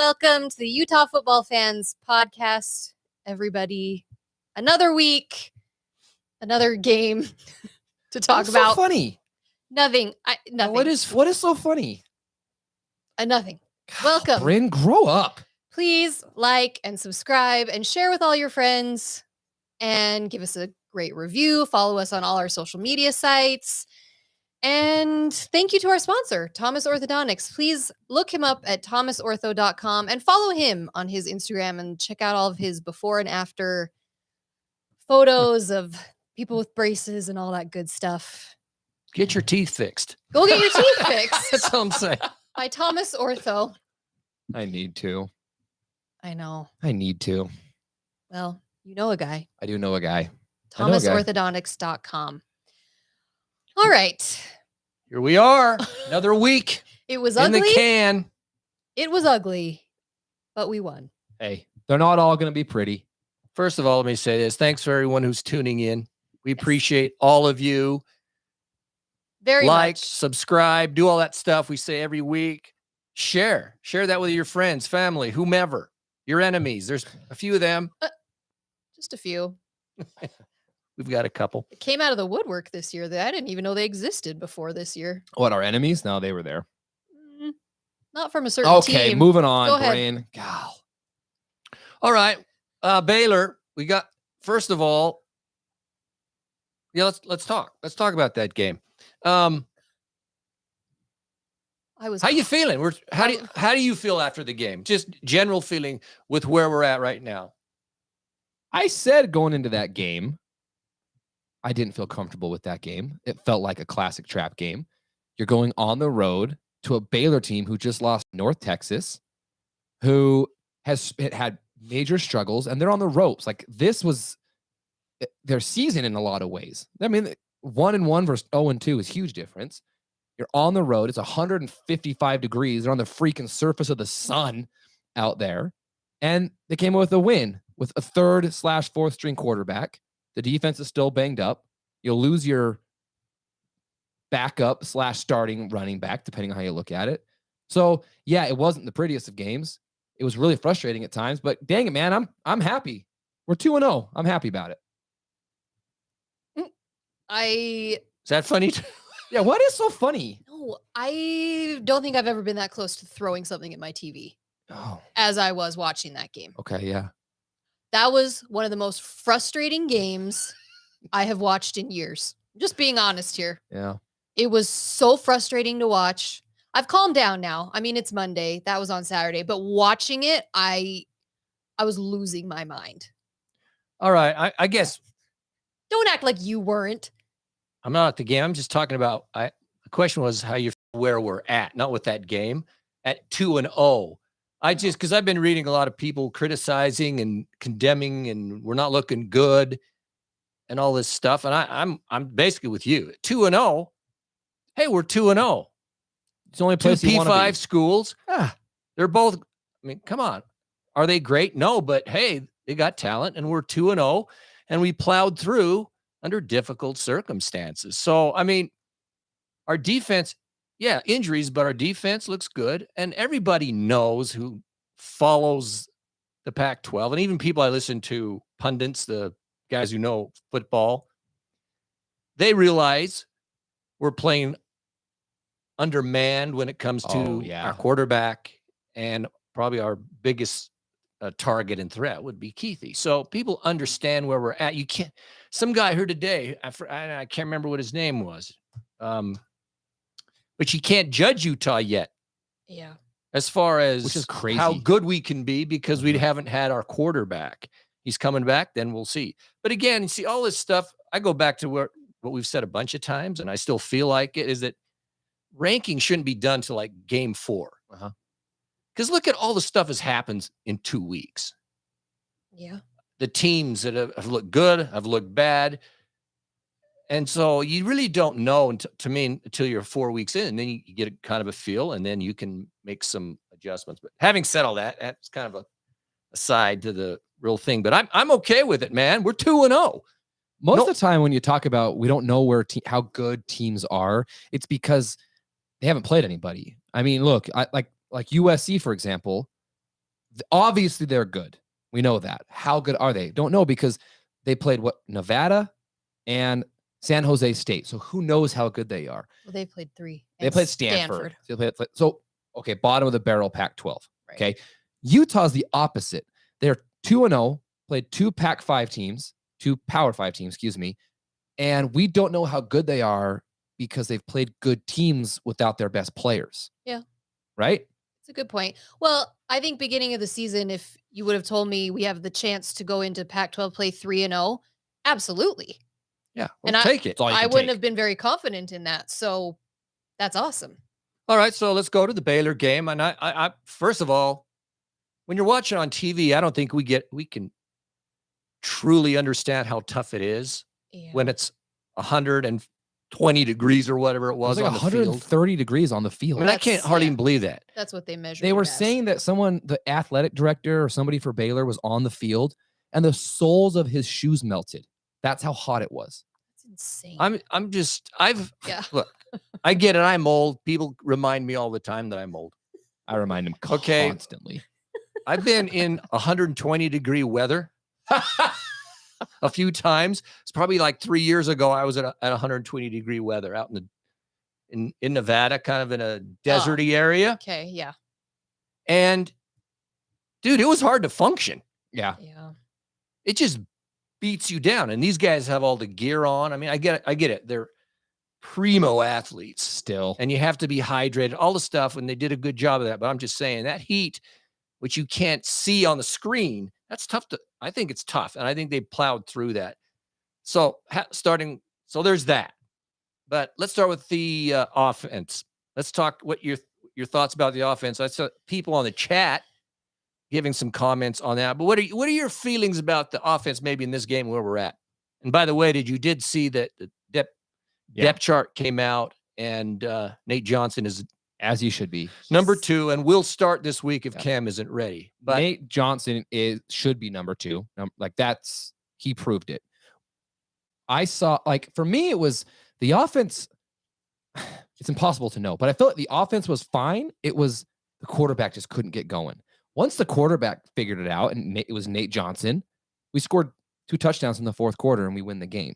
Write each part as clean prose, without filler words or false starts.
Welcome to the Utah Football Fans Podcast, everybody. Another week, another game to talk about. So funny. Nothing. Nothing. What is so funny? Nothing. Welcome. Bryn, grow up. Please like and subscribe and share with all your friends and give us a great review. Follow us on all our social media sites. And thank you to our sponsor, Thomas Orthodontics. Please look him up at thomasortho.com and follow him on his Instagram and check out all of his before and after photos of people with braces and all that good stuff. Get your teeth fixed. Go get your teeth fixed. That's all I'm saying. By Thomas Ortho. I need to. I know. I need to. Well, you know a guy. I do know a guy. thomasorthodontics.com. All right. Here we are. Another week. It was in ugly. the can. It was ugly, but we won. Hey, they're not all going to be pretty. First of all, let me say this. Thanks for everyone who's tuning in. We appreciate all of you. Very like, much. subscribe, do all that stuff we say every week. Share that with your friends, family, whomever, your enemies. There's a few of them. Just a few. We've got a couple. It came out of the woodwork this year that I didn't even know they existed before this year. What, our enemies? No, they were there. Not from a certain team. Okay, moving on, Go ahead. Brain. God. All right. Baylor, we got, first of all, let's talk. Let's talk about that game. How you feeling? How do you feel after the game? Just general feeling with where we're at right now. I said going into that game, I didn't feel comfortable with that game. It felt like a classic trap game. You're going on the road to a Baylor team who just lost North Texas, who has had major struggles, and they're on the ropes. Like, this was their season in a lot of ways. I mean, 1-1 versus 0-2 is a huge difference. You're on the road. It's 155 degrees. They're on the freaking surface of the sun out there. And they came with a win with a 3rd/4th string quarterback. The defense is still banged up. You'll lose your backup/starting running back, depending on how you look at it. So, yeah, it wasn't the prettiest of games. It was really frustrating at times, but dang it, man, I'm happy. We're 2-0. I'm happy about it. Is that funny? Yeah, what is so funny? No, I don't think I've ever been that close to throwing something at my TV Oh, as I was watching that game. okay, yeah. That was one of the most frustrating games I have watched in years. Just being honest here. Yeah. It was so frustrating to watch. I've calmed down now. I mean, it's Monday. That was on Saturday. But watching it, I was losing my mind. All right. I guess Don't act like you weren't. I'm not at the game. I'm just talking about, the question was how you feel where we're at, not with that game, at 2-0. Because I've been reading a lot of people criticizing and condemning, and we're not looking good and all this stuff. And I'm basically with you. 2-0. Hey, we're 2-0. It's the only place Two you want to be. P5 schools. They're both, I mean, come on. Are they great? No, but hey, they got talent, and we're 2-0, and we plowed through under difficult circumstances. So, I mean, our defense, yeah, injuries, but our defense looks good. And everybody knows, who follows the Pac12, and even people I listen to, pundits, the guys who know football, they realize we're playing undermanned when it comes to our quarterback, and probably our biggest target and threat would be Keithy. So people understand where we're at. You can't, some guy heard today, I can't remember what his name was, but you can't judge Utah yet. Yeah. As far as which is crazy, how good we can be, because we haven't had our quarterback. He's coming back, then we'll see. But again, you see all this stuff. I go back to what we've said a bunch of times, and I still feel like it, is that ranking shouldn't be done to like game 4. Because look at all the stuff has happened in 2 weeks. Yeah. The teams that have looked good, have looked bad. And so you really don't know until you're 4 weeks in, and then you get a kind of a feel, and then you can make some adjustments. But having said all that, that's kind of a aside to the real thing. But I'm okay with it, man. We're 2-0. Most of the time when you talk about we don't know where how good teams are, it's because they haven't played anybody. I mean, look, like USC, for example, Obviously, they're good. We know that. How good are they? Don't know because they played Nevada and San Jose State. So who knows how good they are? Well, they played 3. They played Stanford. So okay, bottom of the barrel Pac-12. Right. Okay. Utah's the opposite. They're 2-0, played 2 Pac-5 teams, 2 Power 5 teams, excuse me. And we don't know how good they are because they've played good teams without their best players. Yeah. Right? It's a good point. Well, I think beginning of the season, if you would have told me we have the chance to go into Pac-12 play 3-0, absolutely. Yeah, and take it. I wouldn't have been very confident in that. So that's awesome. All right, so let's go to the Baylor game. And I first of all, when you're watching on TV, I don't think we can truly understand how tough it is when it's 120 degrees or whatever it was like on the field. 130 degrees on the field. I mean, I can't hardly even believe that. That's what they measured. They were saying that the athletic director or somebody for Baylor was on the field and the soles of his shoes melted. That's how hot it was. That's insane. Look, I get it. I'm old. People remind me all the time that I'm old. I remind them constantly. I've been in 120 degree weather a few times. It's probably like 3 years ago. I was at 120 degree weather out in Nevada, kind of in a deserty area. Okay, yeah. And dude, it was hard to function. Yeah. It just beats you down. And these guys have all the gear on. I mean, I get it. They're primo athletes still, and you have to be hydrated, all the stuff. And they did a good job of that. But I'm just saying that heat, which you can't see on the screen, that's tough I think it's tough. And I think they plowed through that. So so there's that. But let's start with the offense. Let's talk what your thoughts about the offense. I saw people on the chat giving some comments on that. But what are your feelings about the offense maybe in this game where we're at? And by the way, did see that the depth chart came out and Nate Johnson is, as he should be, number 2, and will start this week if Cam isn't ready. But Nate Johnson should be number 2. He proved it. I saw, for me, it was the offense. It's impossible to know, but I felt like the offense was fine. It was the quarterback just couldn't get going. Once the quarterback figured it out, and it was Nate Johnson, we scored 2 touchdowns in the fourth quarter and we win the game.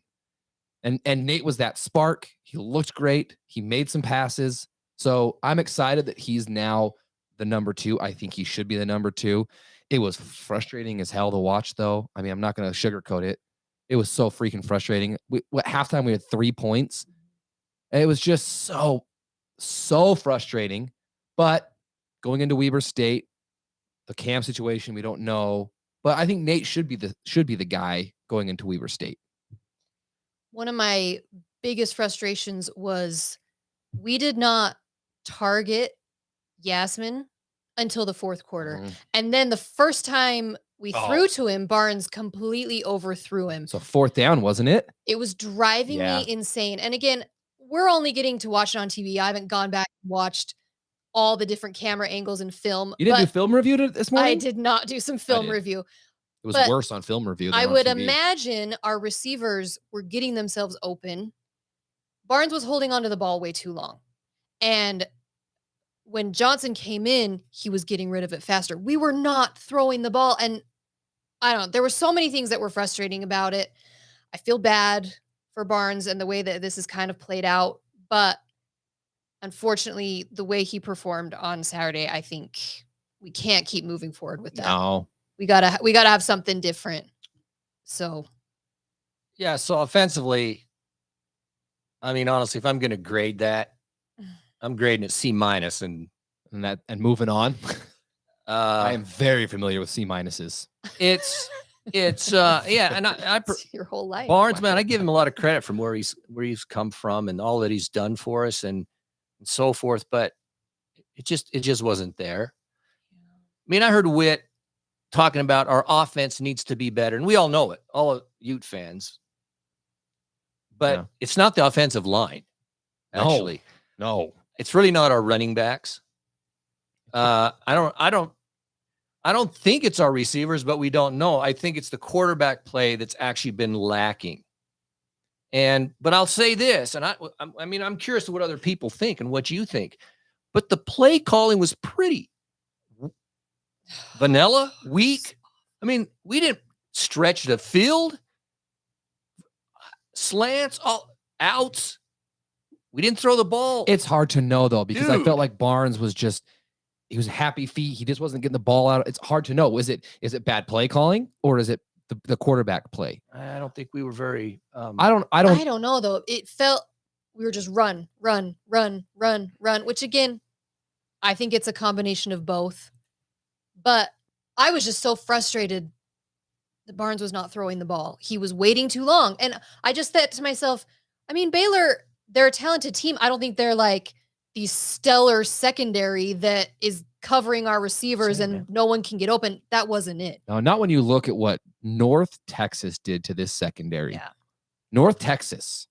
And Nate was that spark. He looked great. He made some passes. So I'm excited that he's now the number 2. I think he should be the number 2. It was frustrating as hell to watch, though. I mean, I'm not going to sugarcoat it. It was so freaking frustrating. At halftime, we had 3 points. And it was just so frustrating. But going into Weber State, the Cam situation, we don't know. But I think Nate should be the guy going into Weber State. One of my biggest frustrations was we did not target Yasmin until the fourth quarter. And then the first time we threw to him, Barnes completely overthrew him. So 4th down, wasn't it? It was driving me insane. And again, we're only getting to watch it on TV. I haven't gone back and watched all the different camera angles and film. You didn't do film review this morning? I did not do some film review. It was worse on film review than I on would TV. imagine our receivers were getting themselves open. Barnes was holding onto the ball way too long. And when Johnson came in, he was getting rid of it faster. We were not throwing the ball. And I don't know. There were so many things that were frustrating about it. I feel bad for Barnes and the way that this is kind of played out. But unfortunately, the way he performed on Saturday, I think we can't keep moving forward with that. No. We gotta have something different. So, yeah. So offensively, I mean, honestly, if I'm going to grade that, I'm grading it C-, and moving on. I am very familiar with C-. It's and I your whole life. Barnes, man, I give him a lot of credit from where he's come from and all that he's done for us and so forth. But it just wasn't there. I mean, I heard Witt talking about our offense needs to be better, and we all know it, all Ute fans. But it's not the offensive line. Actually, no, it's really not our running backs. I don't think it's our receivers, but we don't know. I think it's the quarterback play that's actually been lacking. But I'll say this, and I mean, I'm curious to what other people think and what you think. But the play calling was pretty vanilla, weak. I mean, we didn't stretch the field. Slants, all outs. We didn't throw the ball. It's hard to know, though, because I Dude. felt like Barnes was just, he was happy feet. He just wasn't getting the ball out. It's hard to know. Is it bad play calling, or is it the quarterback play? I don't think we were very. I don't know, though. It felt we were just run, which again, I think it's a combination of both. But I was just so frustrated that Barnes was not throwing the ball. He was waiting too long. And I just said to myself, I mean, Baylor, they're a talented team. I don't think they're like the stellar secondary that is covering our receivers and no one can get open. That wasn't it. No, not when you look at what North Texas did to this secondary. Yeah. North Texas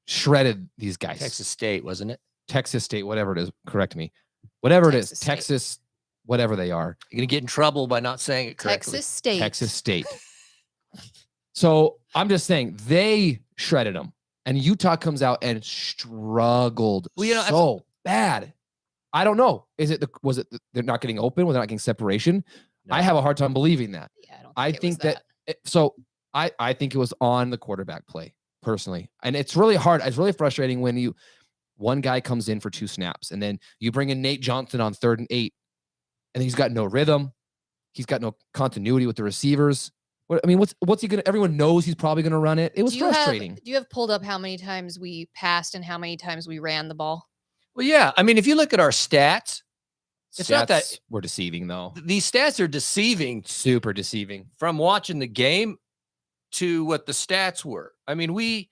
shredded these guys. Texas State, wasn't it? Texas State, whatever it is. Correct me. Whatever Texas it is. State. Texas, whatever they are. You're going to get in trouble by not saying it correctly. Texas State. Texas State. So I'm just saying they shredded them. And Utah comes out and struggled so bad. I don't know. Was it they're not getting open? Was they not getting separation? No. I have a hard time believing that. Yeah, I think that. I think it was on the quarterback play personally, and it's really hard. It's really frustrating when one guy comes in for 2 snaps, and then you bring in Nate Johnson on 3rd and 8, and he's got no rhythm. He's got no continuity with the receivers. What's he gonna? Everyone knows he's probably gonna run it. It was frustrating. Do you have pulled up how many times we passed and how many times we ran the ball? Well, yeah. I mean, if you look at our stats, it's not that we're deceiving, though. These stats are deceiving, super deceiving. From watching the game to what the stats were. I mean,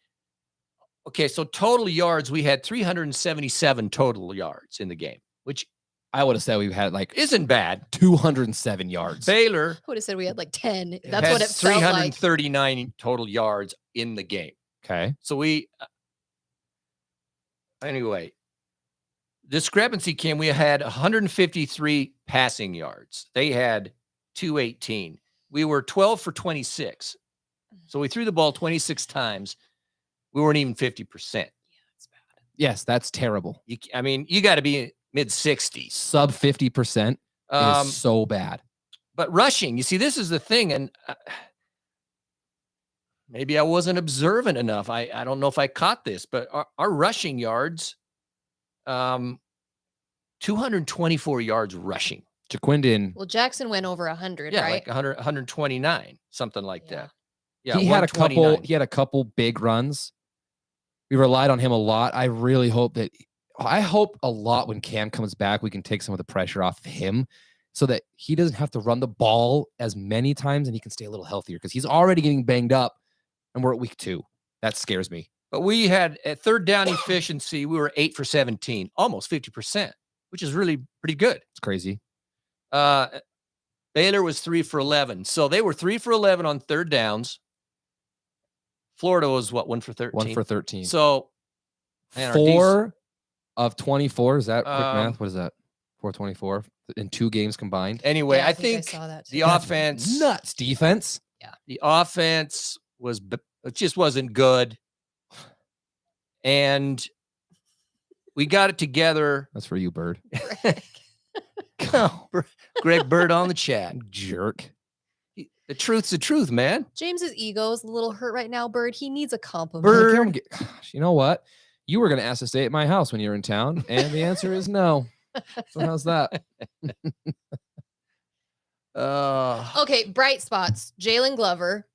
so total yards, we had 377 total yards in the game, which I would have said we had isn't bad. 207 yards. Baylor would have said we had like 10. That's what it felt like. 339 total yards in the game. Okay. So anyway, discrepancy came. We had 153 passing yards. They had 218. We were 12 for 26. So we threw the ball 26 times. We weren't even 50%. Yeah, that's bad. Yes, that's terrible. You got to be mid-60s. Sub 50% is so bad. But rushing, you see, this is the thing, and maybe I wasn't observant enough. I don't know if I caught this, but our rushing yards, 224 yards rushing. Jaquindon. Well, Jackson went over 100, yeah, right? like 100, 129, something like that. Yeah, he had a couple big runs. We relied on him a lot. I hope a lot when Cam comes back, we can take some of the pressure off of him so that he doesn't have to run the ball as many times and he can stay a little healthier because he's already getting banged up and we're at week 2. That scares me. But we had at 3rd down efficiency, we were 8 for 17, almost 50%, which is really pretty good. It's crazy. Baylor was 3 for 11. So they were 3 for 11 on 3rd downs. Florida was 1 for 13? 1 for 13. So 4 of 24. Is that quick math? What is that? 424 in 2 games combined. Anyway, yeah, I think I saw that the offense nuts defense. Yeah. The offense just wasn't good. And we got it together. That's for you, Bird. Greg Bird on the chat. Jerk. The truth's the truth, man. James's ego is a little hurt right now, Bird. He needs a compliment. Bird. You know what? You were going to ask to stay at my house when you were in town, and the answer is no. So how's that? Okay, bright spots. Jalen Glover.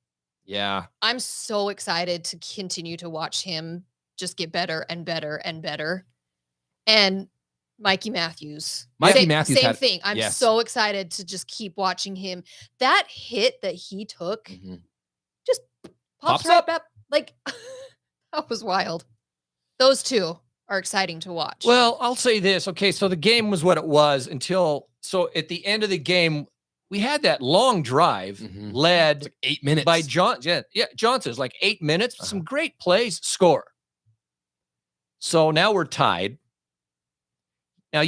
Yeah. I'm so excited to continue to watch him just get better and better and better. And Mikey Matthews. Same thing. I'm so excited to just keep watching him. That hit that he took just pops right up. up. Like, that was wild. Those two are exciting to watch. Well, I'll say this. Okay, so the game was what it was so at the end of the game, we had that long drive led like 8 minutes by Johnson. Yeah, Johnson's like 8 minutes. Some great plays, score. So now we're tied. Now,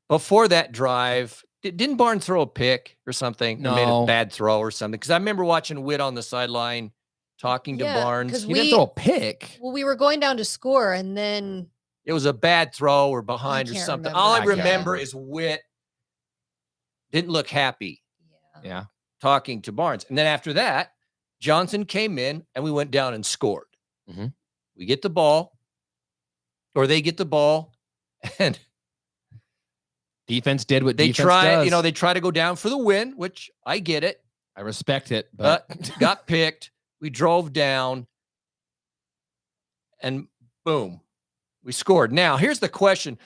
before that drive, didn't Barnes throw a pick or something? No. Or made a bad throw or something? Because I remember watching Witt on the sideline talking to Barnes. He didn't throw a pick. Well, we were going down to score, and then it was a bad throw or behind or something. All I remember is Witt didn't look happy Yeah. talking to Barnes. And then after that, Johnson came in and we went down and scored. Mhm. We get the ball, or they get the ball, and Defense did what they defense try, does. they try to go down for the win, which I get it, I respect it, but but got picked. We drove down and boom, we scored. Now, here's the question.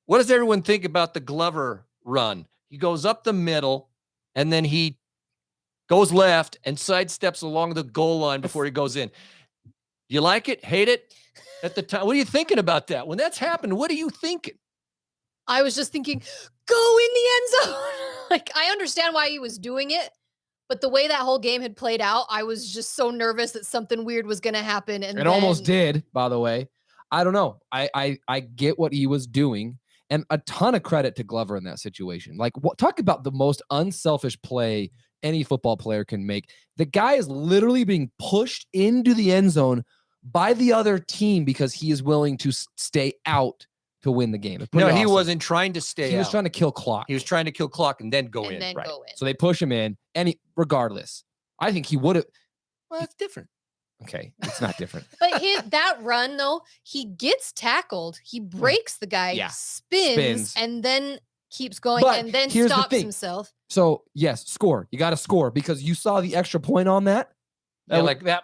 What does everyone think about the Glover run? He goes up the middle and then he goes left and sidesteps along the goal line before he goes in. You like it? Hate it? At the time, what are you thinking about that? When that's happened, what are you thinking? I was just thinking, go in the end zone. Like, I understand why he was doing it, but the way that whole game had played out, I was just so nervous that something weird was going to happen. And it almost did, by the way. I don't know. I get what he was doing, and a ton of credit to Glover in that situation. Like, talk about the most unselfish play any football player can make. The guy is literally being pushed into the end zone by the other team because he is willing to stay out to win the game. No, he awesome. wasn't trying to stay He was out. trying to kill clock. He was trying to kill clock and then go and in. then Right. go in. So they push him in, and regardless, I think he would have. Well, it's different. Okay, it's not different. But that run, though, he gets tackled. He breaks the guy, Yeah. spins, and then keeps going, But and then here's the stops thing. himself. So yes, score. You got to score because you saw the extra point on that. Yeah, like that.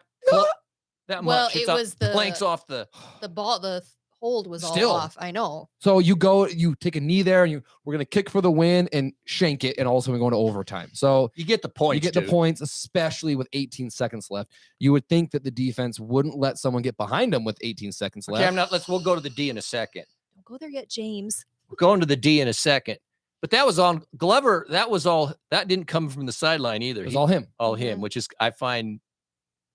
That Well, much. it It's was the planks off the ball. The hold was Still. all off. I know. So you take a knee there, and we're gonna kick for the win and shank it, and also we go into overtime. So You get the points. you get the points, especially with 18 seconds left. You would think that the defense wouldn't let someone get behind them with 18 seconds Okay, left. we'll go to the D in a second. Don't go there yet, James. We're going to the D in a second. But that was on Glover. That didn't come from the sideline either. It was all him. All him, which is, I find,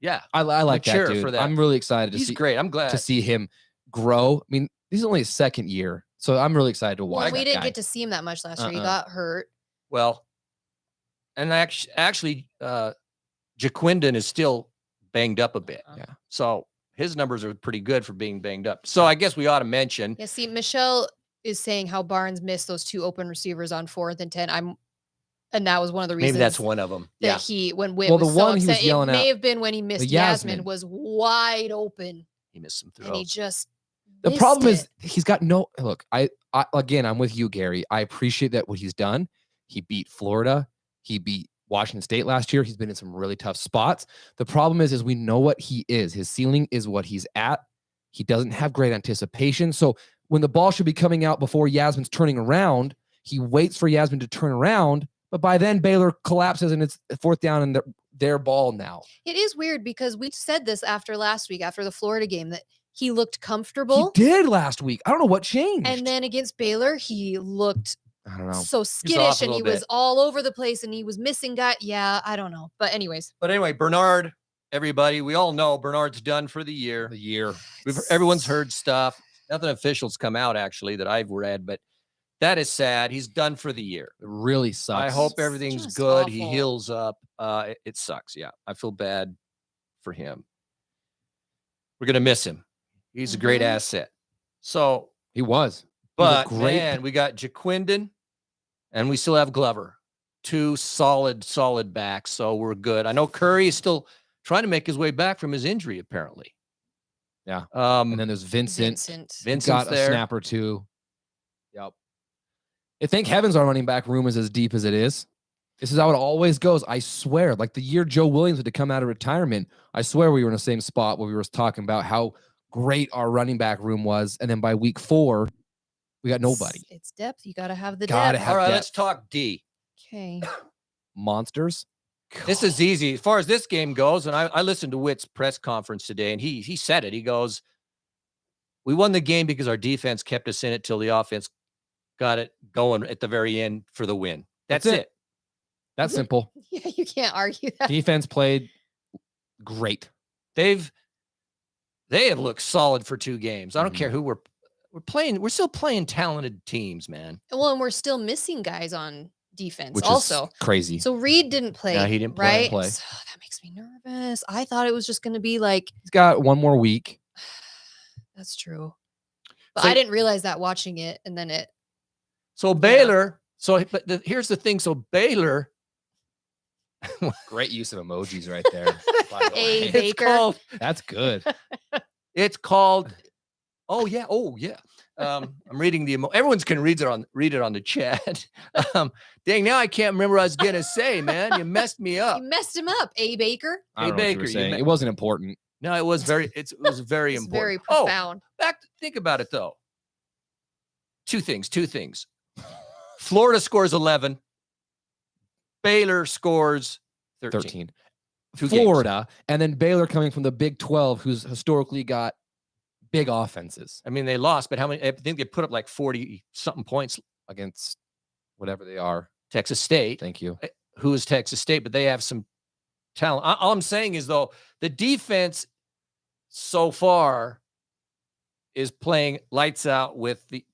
yeah. I like that, Mature dude. for that. I'm really excited to He's see. great. I'm glad to see him grow. I mean, this is only his second year, so I'm really excited to watch. Well, we that didn't guy. get to see him that much last year. He got hurt. Well, and actually, Jaquindon is still banged up a bit. Yeah. So his numbers are pretty good for being banged up. So I guess we ought to mention. Yeah. See, Michelle is saying how Barnes missed those 2 open receivers on 4th and 10. And that was one of the reasons. Maybe that's one of them. That when Witt was the so one he was upset, yelling it may at, have been when he missed Yasmin was wide open. He missed some And he throws. just The missed problem it. is he's got no look. I again, I'm with you, Gary. I appreciate that what he's done. He beat Florida. He beat Washington State last year. He's been in some really tough spots. The problem is we know what he is. His ceiling is what he's at. He doesn't have great anticipation. So when the ball should be coming out before Yasmin's turning around, he waits for Yasmin to turn around. But by then, Baylor collapses and it's 4th down and their ball now. It is weird because we said this after last week, after the Florida game, that he looked comfortable. He did last week. I don't know what changed. And then against Baylor, he looked I don't know. so skittish off a and he little was bit. all over the place and he was missing guy. Yeah, I don't know. But anyways. But anyway, Bernard, everybody, we all know Bernard's done for the year. Everyone's heard stuff. Nothing official's come out actually that I've read, but that is sad. He's done for the year. It really sucks. I hope It's everything's just good. He awful. heals up. It sucks. Yeah, I feel bad for him. We're gonna miss him. He's a great Mhm. asset. So, he was. but great- man, we got Jaquindon, and we still have Glover. 2 solid backs. So we're good. I know Curry is still trying to make his way back from his injury, apparently. Yeah. And then there's Vincent. Vincent's Got a there. snap or 2. Yep. I thank heavens our running back room is as deep as it is. This is how it always goes. I swear, like the year Joe Williams had to come out of retirement, I swear we were in the same spot where we were talking about how great our running back room was. And then by week 4, we got nobody. It's depth. You got to have the Gotta depth. have All right, depth. let's talk D. Okay. Monsters. This is easy as far as this game goes. And I listened to Witt's press conference today, and he said it. He goes, "We won the game because our defense kept us in it till the offense got it going at the very end for the win. That's it. That's simple. Yeah, you can't argue that. Defense played great. They have looked solid for 2 games. I don't care who we're playing. We're still playing talented teams, man. Well, and we're still missing guys on defense Which also. is crazy. So Reed didn't play. Yeah, he didn't play. Right? Play. So that makes me nervous. I thought it was just going to be like, He's got 1 more week. that's true. But So- I didn't realize that watching it. And then So Baylor So, but here's the thing. So Baylor, Great use of emojis right there. By the A way. it's Baker. called. That's good. It's called. Oh yeah. I'm reading the. Everyone's can read it on the chat. Dang, now I can't remember what I was gonna say, man. You messed me up. You messed him up, A Baker. I don't know what you were Baker, you saying. meant- It wasn't important. No, it was very. It was very It's important. very profound. Think about it though. Two things. Florida scores 11. Baylor scores 13. 2 games. Florida, and then Baylor coming from the Big 12, who's historically got big offenses I mean, they lost, but how many? I think they put up like 40 something points. against whatever they are. Texas State. Thank you. Who is Texas State? But they have some talent. All I'm saying is though, the defense so far is playing lights out with the,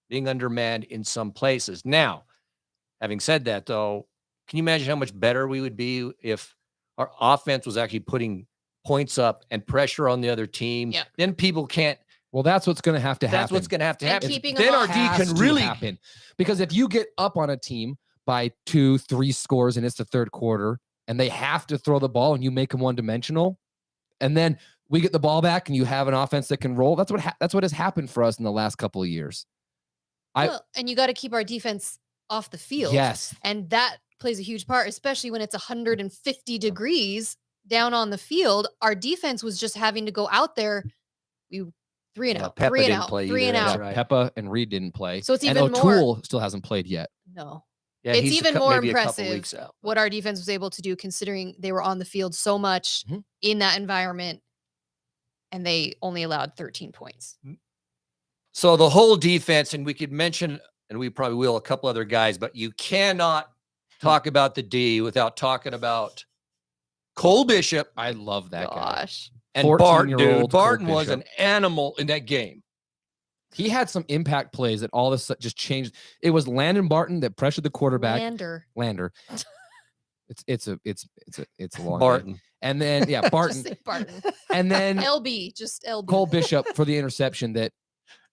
being undermanned in some places. Now, having said that though, can you imagine how much better we would be if our offense was actually putting points up and pressure on the other team? Yeah. Then people can't. Well, that's what's going to have to happen. That's what's going to have to And happen. keeping Then them our off. D Has can to really happen. Because if you get up on a team by 2-3 scores and it's the third quarter and they have to throw the ball and you make them one-dimensional, and then we get the ball back and you have an offense that can roll, that's what has happened for us in the last couple of years. And you got to keep our defense off the field. Yes. And that plays a huge part, especially when it's 150 degrees down on the field. Our defense was just having to go out there. We 3 and out, Peppa 3 and didn't out, play 3 and either, out. that's right. Peppa and Reed didn't play. So it's and even more- O'Toole still hasn't played yet. No. Yeah, It's he's even more maybe a couple impressive weeks out. what our defense was able to do, considering they were on the field so much Mhm. in that environment, and they only allowed 13 points. So the whole defense, and we could mention, and we probably will, a couple other guys, but you cannot talk about the D without talking about Cole Bishop I love that guy. Gosh. and Barton. 14-year-old Dude, Barton Cole was Bishop. an animal in that game. He had some impact plays that all of a sudden just changed. It was Landon Barton that pressured the quarterback. Lander. It's a long name. Barton. And then Just Barton. say Barton. And then LB, just LB. Cole Bishop for the interception that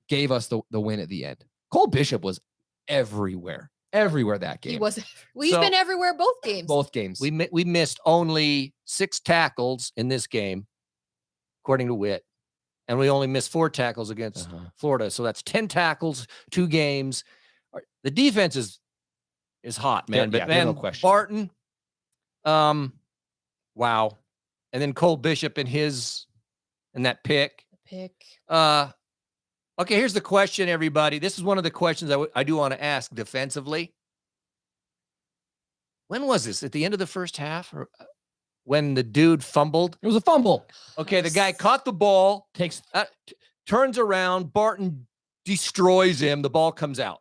gave us the win at the end. Cole Bishop was everywhere that game. He was. He's So- been everywhere both games. Both games. We missed only 6 tackles in this game, according to Witt, and we only missed 4 tackles against Florida. So that's 10 tackles, 2 games. The defense is hot, man. Yeah, But there's man, no question. Barton, wow, and then Cole Bishop and that pick. Pick. Okay, here's the question, everybody. This is one of the questions I do want to ask defensively. When was this? At the end of the first half, or when the dude fumbled? It was a fumble. Okay, the guy caught the ball, Takes turns around, Barton destroys him. The ball comes out.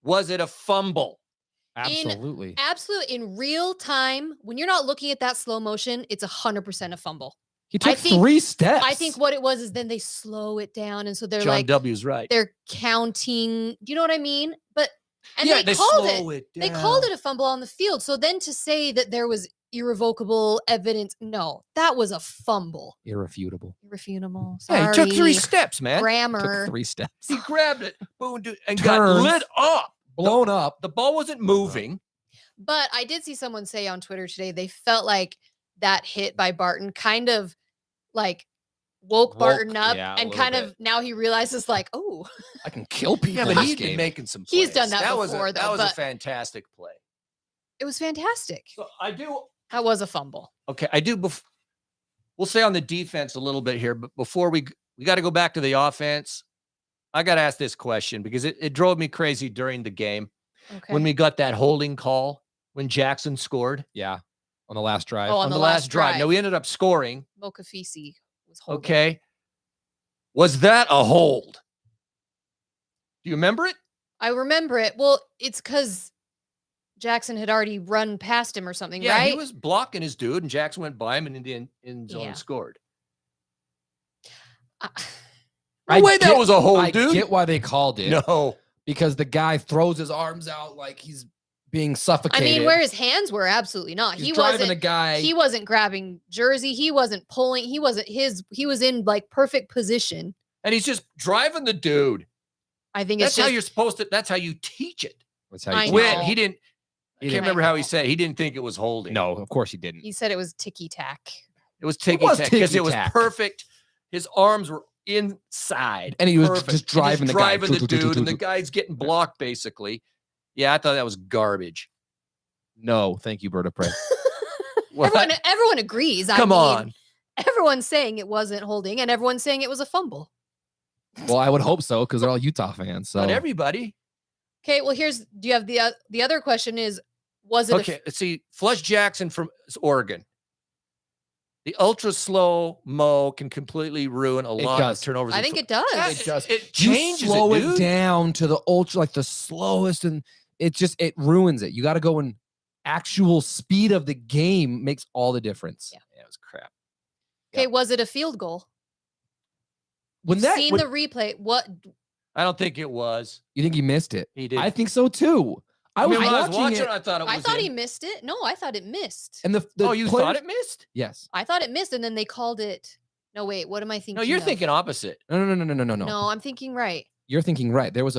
Was it a fumble? absolutely. Absolutely. In real time, when you're not looking at that slow motion, it's 100% a fumble. He I took think- 3 steps. I think what it was is then they slow it down. And so they're John like, W.'s right. they're counting. Do you know what I mean? But, and Yeah, they called slow it. it They down. called it a fumble on the field. So then to say that there was irrevocable evidence, no, that was a fumble. irrefutable. Irrefutable. Yeah, Sorry. he took 3 steps, man. Grammar. Took 3 steps. He grabbed it, boom, and got Turns. lit up. Blown up. The ball wasn't moving. But I did see someone say on Twitter today, they felt like that hit by Barton kind of like woke Barton up, yeah, a and little kind bit. of now he realizes like, oh, I can kill people. Yeah, in but this he's been game. making some plays. He's done that was before, that though, was a but- fantastic play. it was fantastic. So I do. That was a fumble. Okay, I do. We'll stay on the defense a little bit here, but before we got to go back to the offense. I got to ask this question because it drove me crazy during the game Okay. when we got that holding call when Jackson scored Yeah. On the last drive. Oh, on the last drive. No, we ended up scoring. Mokafisi was holding. Okay, was that a hold? Do you remember it? I remember it. Well, it's because Jackson had already run past him or something, Yeah, right? he was blocking his dude, and Jackson went by him and in the end zone Yeah. and scored. I- No way that was a hold, I dude. get why they called it. No. Because the guy throws his arms out like he's being I suffocated. mean, where his hands were, absolutely not. He's He driving wasn't. a guy. He wasn't grabbing jersey. He wasn't pulling. He wasn't his. He was in like perfect position. And he's just driving the dude. I think it's That's how just, you're supposed to. That's how you teach it. That's how I you know. teach When it. he didn't. I can't remember how he said it. He didn't think it was holding. No, of course he didn't. he said it was ticky-tack. It was was ticky-tack because it was ticky-tack. perfect. His arms were inside. And he was Perfect. just driving the guy. driving the dude, and the guy's getting blocked, basically. Yeah, I thought that was garbage. No, thank you, Berta Prey. What? Everyone agrees. Come on. Everyone's saying it wasn't holding, and everyone's saying it was a fumble. Well, I would hope so because they're all Utah fans. So Not everybody. Okay, well, do you have the other question is, was it Okay, let's see. Flush Jackson from Oregon. The ultra slow mo can completely ruin a lot does. of turnovers. I think it does. Yeah, It does. It you changes slow it, it dude. down to the ultra, like the slowest, and it ruins it. You got to go in actual speed of the game makes all the difference. Yeah. Yeah, it was crap. Okay, was it a field goal? When You've seen the replay. What? I don't think it was. you think he missed it? He did. I think so too. I mean, was when watching it, I thought it was. I thought he in. missed it. No, I thought it missed. and the Oh, you players- thought it missed? Yes. I thought it missed, and then they called it. No, wait. What am I thinking? No, you're of? thinking opposite. No. No, I'm thinking right. You're thinking right. There was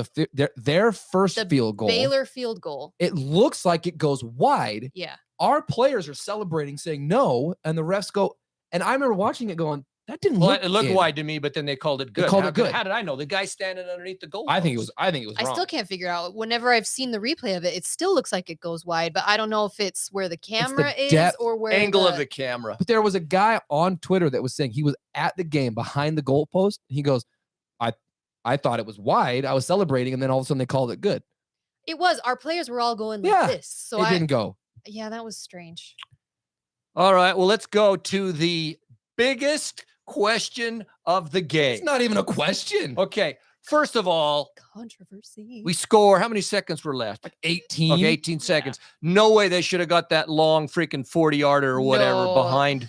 their first The field goal. Baylor field goal. It looks like it goes wide. Yeah. Our players are celebrating, saying no, and the refs go. And I remember watching it, going, "That didn't Well, look. it looked in." wide to me, but then they called it good. called How it good. How did I know? The guy standing underneath the goal. I think it was. I wrong. still can't figure out. Whenever I've seen the replay of it, it still looks like it goes wide, but I don't know if it's where the camera is depth or where angle of the camera. But there was a guy on Twitter that was saying he was at the game behind the goalpost. He goes, I thought it was wide. I was celebrating, and then all of a sudden they called it good. It was. Our players were all going like Yeah, this. So it didn't go. yeah, that was strange. All right. Well, let's go to the biggest question of the game. It's not even a question. Okay. First of all, Controversy. we score. How many seconds were left? 18. Okay, 18 seconds. No way they should have got that long freaking 40-yarder or whatever No. behind.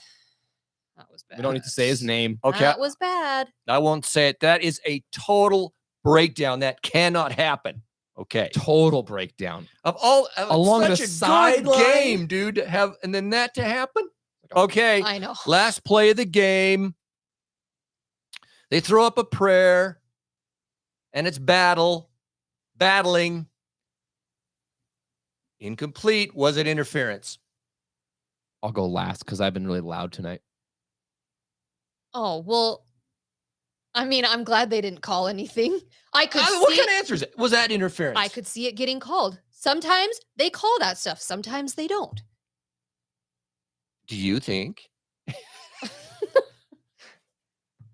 That was bad. We don't need to say his name. Okay, That was bad. I won't say it. That is a total breakdown. That cannot happen. Okay. Total breakdown. Of Along such the a good sideline? game, dude, to have, and then that to happen. Okay. I know. Last play of the game. They throw up a prayer, and it's battling. Incomplete. Was it interference? I'll go last because I've been really loud tonight. Oh, well, I mean, I'm glad they didn't call anything. I could What see kind of answer is it? Was that interference? I could see it getting called. Sometimes they call that stuff. Sometimes they don't. Do you think?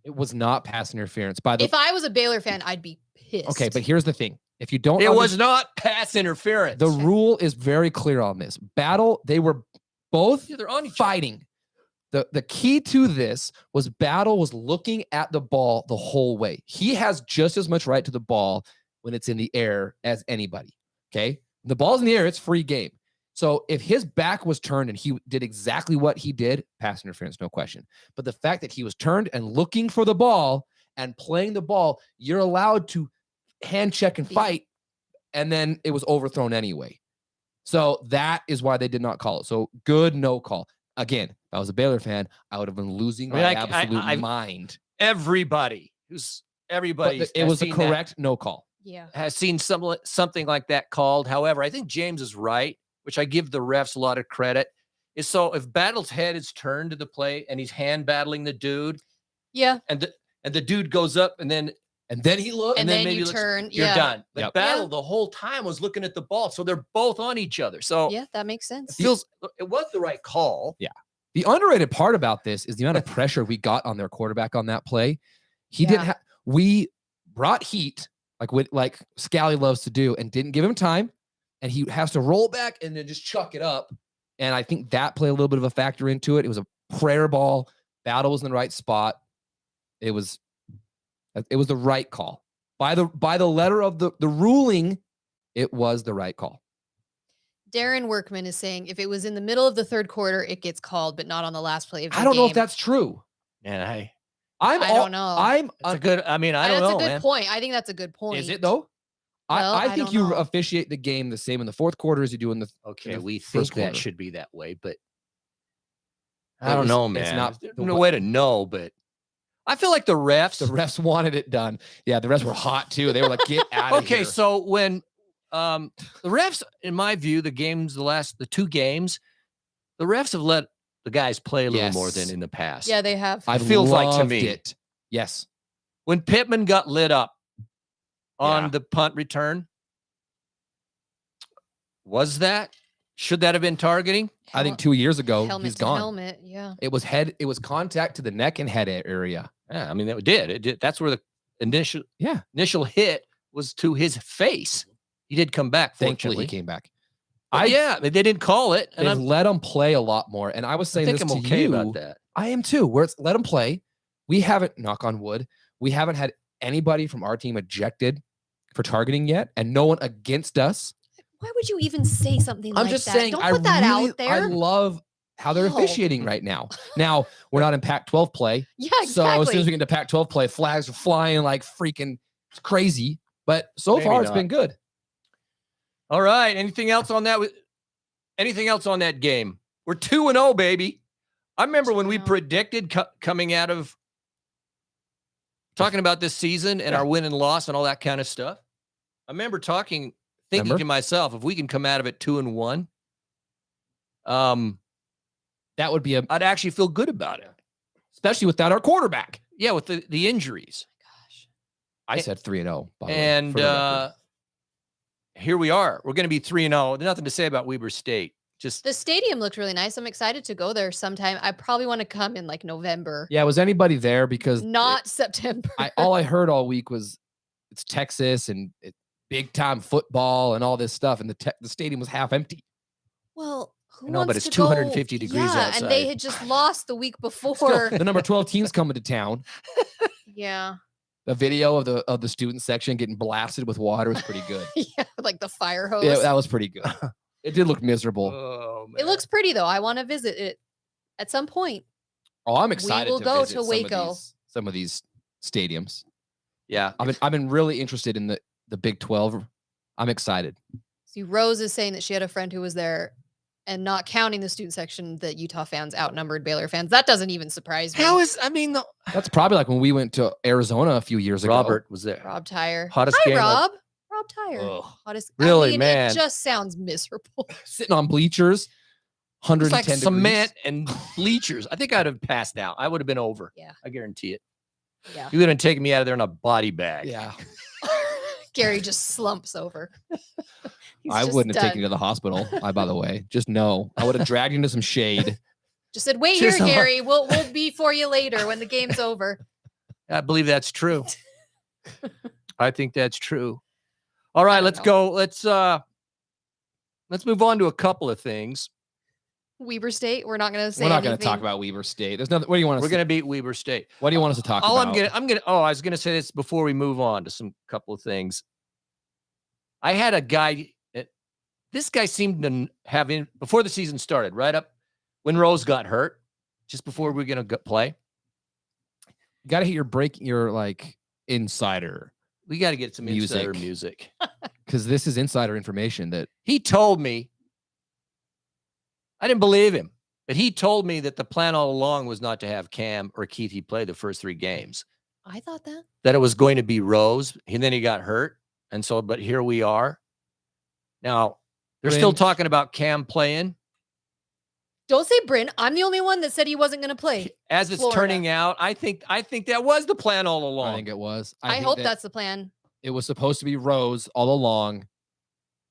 It was not pass interference. By the If I was a Baylor fan, I'd be pissed. okay, but here's the thing: if you don't, It was not pass interference. the rule is very clear on this. Battle. They were both Yeah, they're on each other. fighting. The key to this was Battle was looking at the ball the whole way. He has just as much right to the ball when it's in the air as anybody. Okay. The ball's in the air, it's free game. So if his back was turned and he did exactly what he did, pass interference, no question. But the fact that he was turned and looking for the ball and playing the ball, you're allowed to hand check and fight. And then it was overthrown anyway. So that is why they did not call it. So good, no call. Again, if I was a Baylor fan, I would have been losing I mean, my absolute mind. Everybody But it was a correct no call. Yeah. has seen something like that called. However, I think James is right, which I give the refs a lot of credit. Is so if Battle's head is turned to the play and he's hand battling the dude, Yeah. and the dude goes up and then he looked. And then you looks- turn. you're Yeah. done. But Yep. Battle Yeah. the whole time was looking at the ball, so they're both on each other. So Yeah, that makes sense. it was the right call. The underrated part about this is the amount of pressure we got on their quarterback on that play. He didn't Yeah. have. We brought heat like Scally loves to do, and didn't give him time, and he has to roll back and then just chuck it up. And I think that played a little bit of a factor into it. It was a prayer ball. Battle was in the right spot. It was the right call by the letter of the ruling. It was the right call. Darren Workman is saying if it was in the middle of the third quarter, it gets called, but not on the last play of the I don't know if game. that's true. And I don't know. that's a good. I mean, I don't That's know, a good man. point. I think that's a good point. Is it though? Well, I I think don't you know. officiate the game the same in the fourth quarter as you do in the Okay, the we first think that quarter. should be that way, but It I don't was- know, it's man. not There's the no wa- way to know, but I feel like the refs wanted it done. Yeah, the refs were hot too. They were like, get out of here. Okay, so when the refs, in my view, the 2 games, the refs have let the guys play a little more than in the past. Yeah, they have. I feels like to me. it. Yes. When Pittman got lit up on the punt return, should that have been targeting? I think 2 years ago, helmet he's to gone. helmet, yeah. It was contact to the neck and head area. Yeah, I mean, it did. That's where the initial hit was to his face. He did come back, Thankfully, fortunately. he came back. They didn't call it. And They've let him play a lot more. And I was saying I'm okay about that. I am too, where it's let him play. We haven't, knock on wood, we haven't had anybody from our team ejected for targeting yet, and no one against us. Why would you even say something like that? I'm just saying, Don't put that out there. I love how they're officiating right now. Now, we're not in Pac-12 play. Yeah, exactly. So as soon as we get into Pac-12 play, flags are flying like freaking crazy. But so far, it's been good. All right. Anything else on that? Anything else on that game? We're 2-0, baby. I remember when we predicted coming out of talking about this season and our win and loss and all that kind of stuff. I remember thinking to myself, if we can come out of it 2-1, that would be I'd actually feel good about it, especially without our quarterback. Yeah, with the injuries. Gosh, I said 3-0. And here we are. We're going to be 3-0. There's nothing to say about Weber State. Just the stadium looked really nice. I'm excited to go there sometime. I probably want to come in like November. Yeah, was anybody there? Because not September. All I heard all week was it's Texas and big time football and all this stuff, and the stadium was half empty. Well, who no, wants but it's to 250 go? degrees outside. And they had just lost the week before. Still, the number 12 team's coming to town. Yeah. The video of the student section getting blasted with water was pretty good. Yeah, like the fire hose. Yeah, that was pretty good. It did look miserable. Oh, man. It looks pretty though. I want to visit it at some point. Oh, I'm excited. We will to go visit to Waco. Some of these stadiums. Yeah, I've been really interested in the Big 12. I'm excited. See, Rose is saying that she had a friend who was there, and not counting the student section, that Utah fans outnumbered Baylor fans. That doesn't even surprise me. That's probably like when we went to Arizona a few years ago. Robert was there. Rob Tyre. Hottest Hi, game Rob. Rob Tyre. Ugh. Hottest. Really, man. It just sounds miserable. Sitting on bleachers, 110 It's like degrees. cement and bleachers. I think I'd have passed out. I would have been over. Yeah. I guarantee it. Yeah. You would have taken me out of there in a body bag. Yeah. Gary just slumps over. I wouldn't have taken you to the hospital. By the way, just know I would have dragged you into some shade. Just said, wait Just here, Gary. We'll be for you later when the game's over. I believe that's true. I think that's true. All right, let's know. go. Let's move on to a couple of things. Weber State. We're not going to say. We're not going to anything. talk about Weber State. There's nothing. What do you want to? We're going to beat Weber State. What do you want us to talk All about? I was going to say this before we move on to some couple of things. I had a guy. This guy seemed to have before the season started, right up when Rose got hurt, just before we were going to play. You got to hit your like insider. We got to get some insider music. Because this is insider information that he told me. I didn't believe him, but he told me that the plan all along was not to have Cam or Keithy play the first 3 games. I thought that. That it was going to be Rose, and then he got hurt. And so, but here we are. Now, they're still talking about Cam playing. Don't say Bryn. I'm the only one that said he wasn't going to play. As it's turning out, I think that was the plan all along. I think it was. I hope that's the plan. It was supposed to be Rose all along,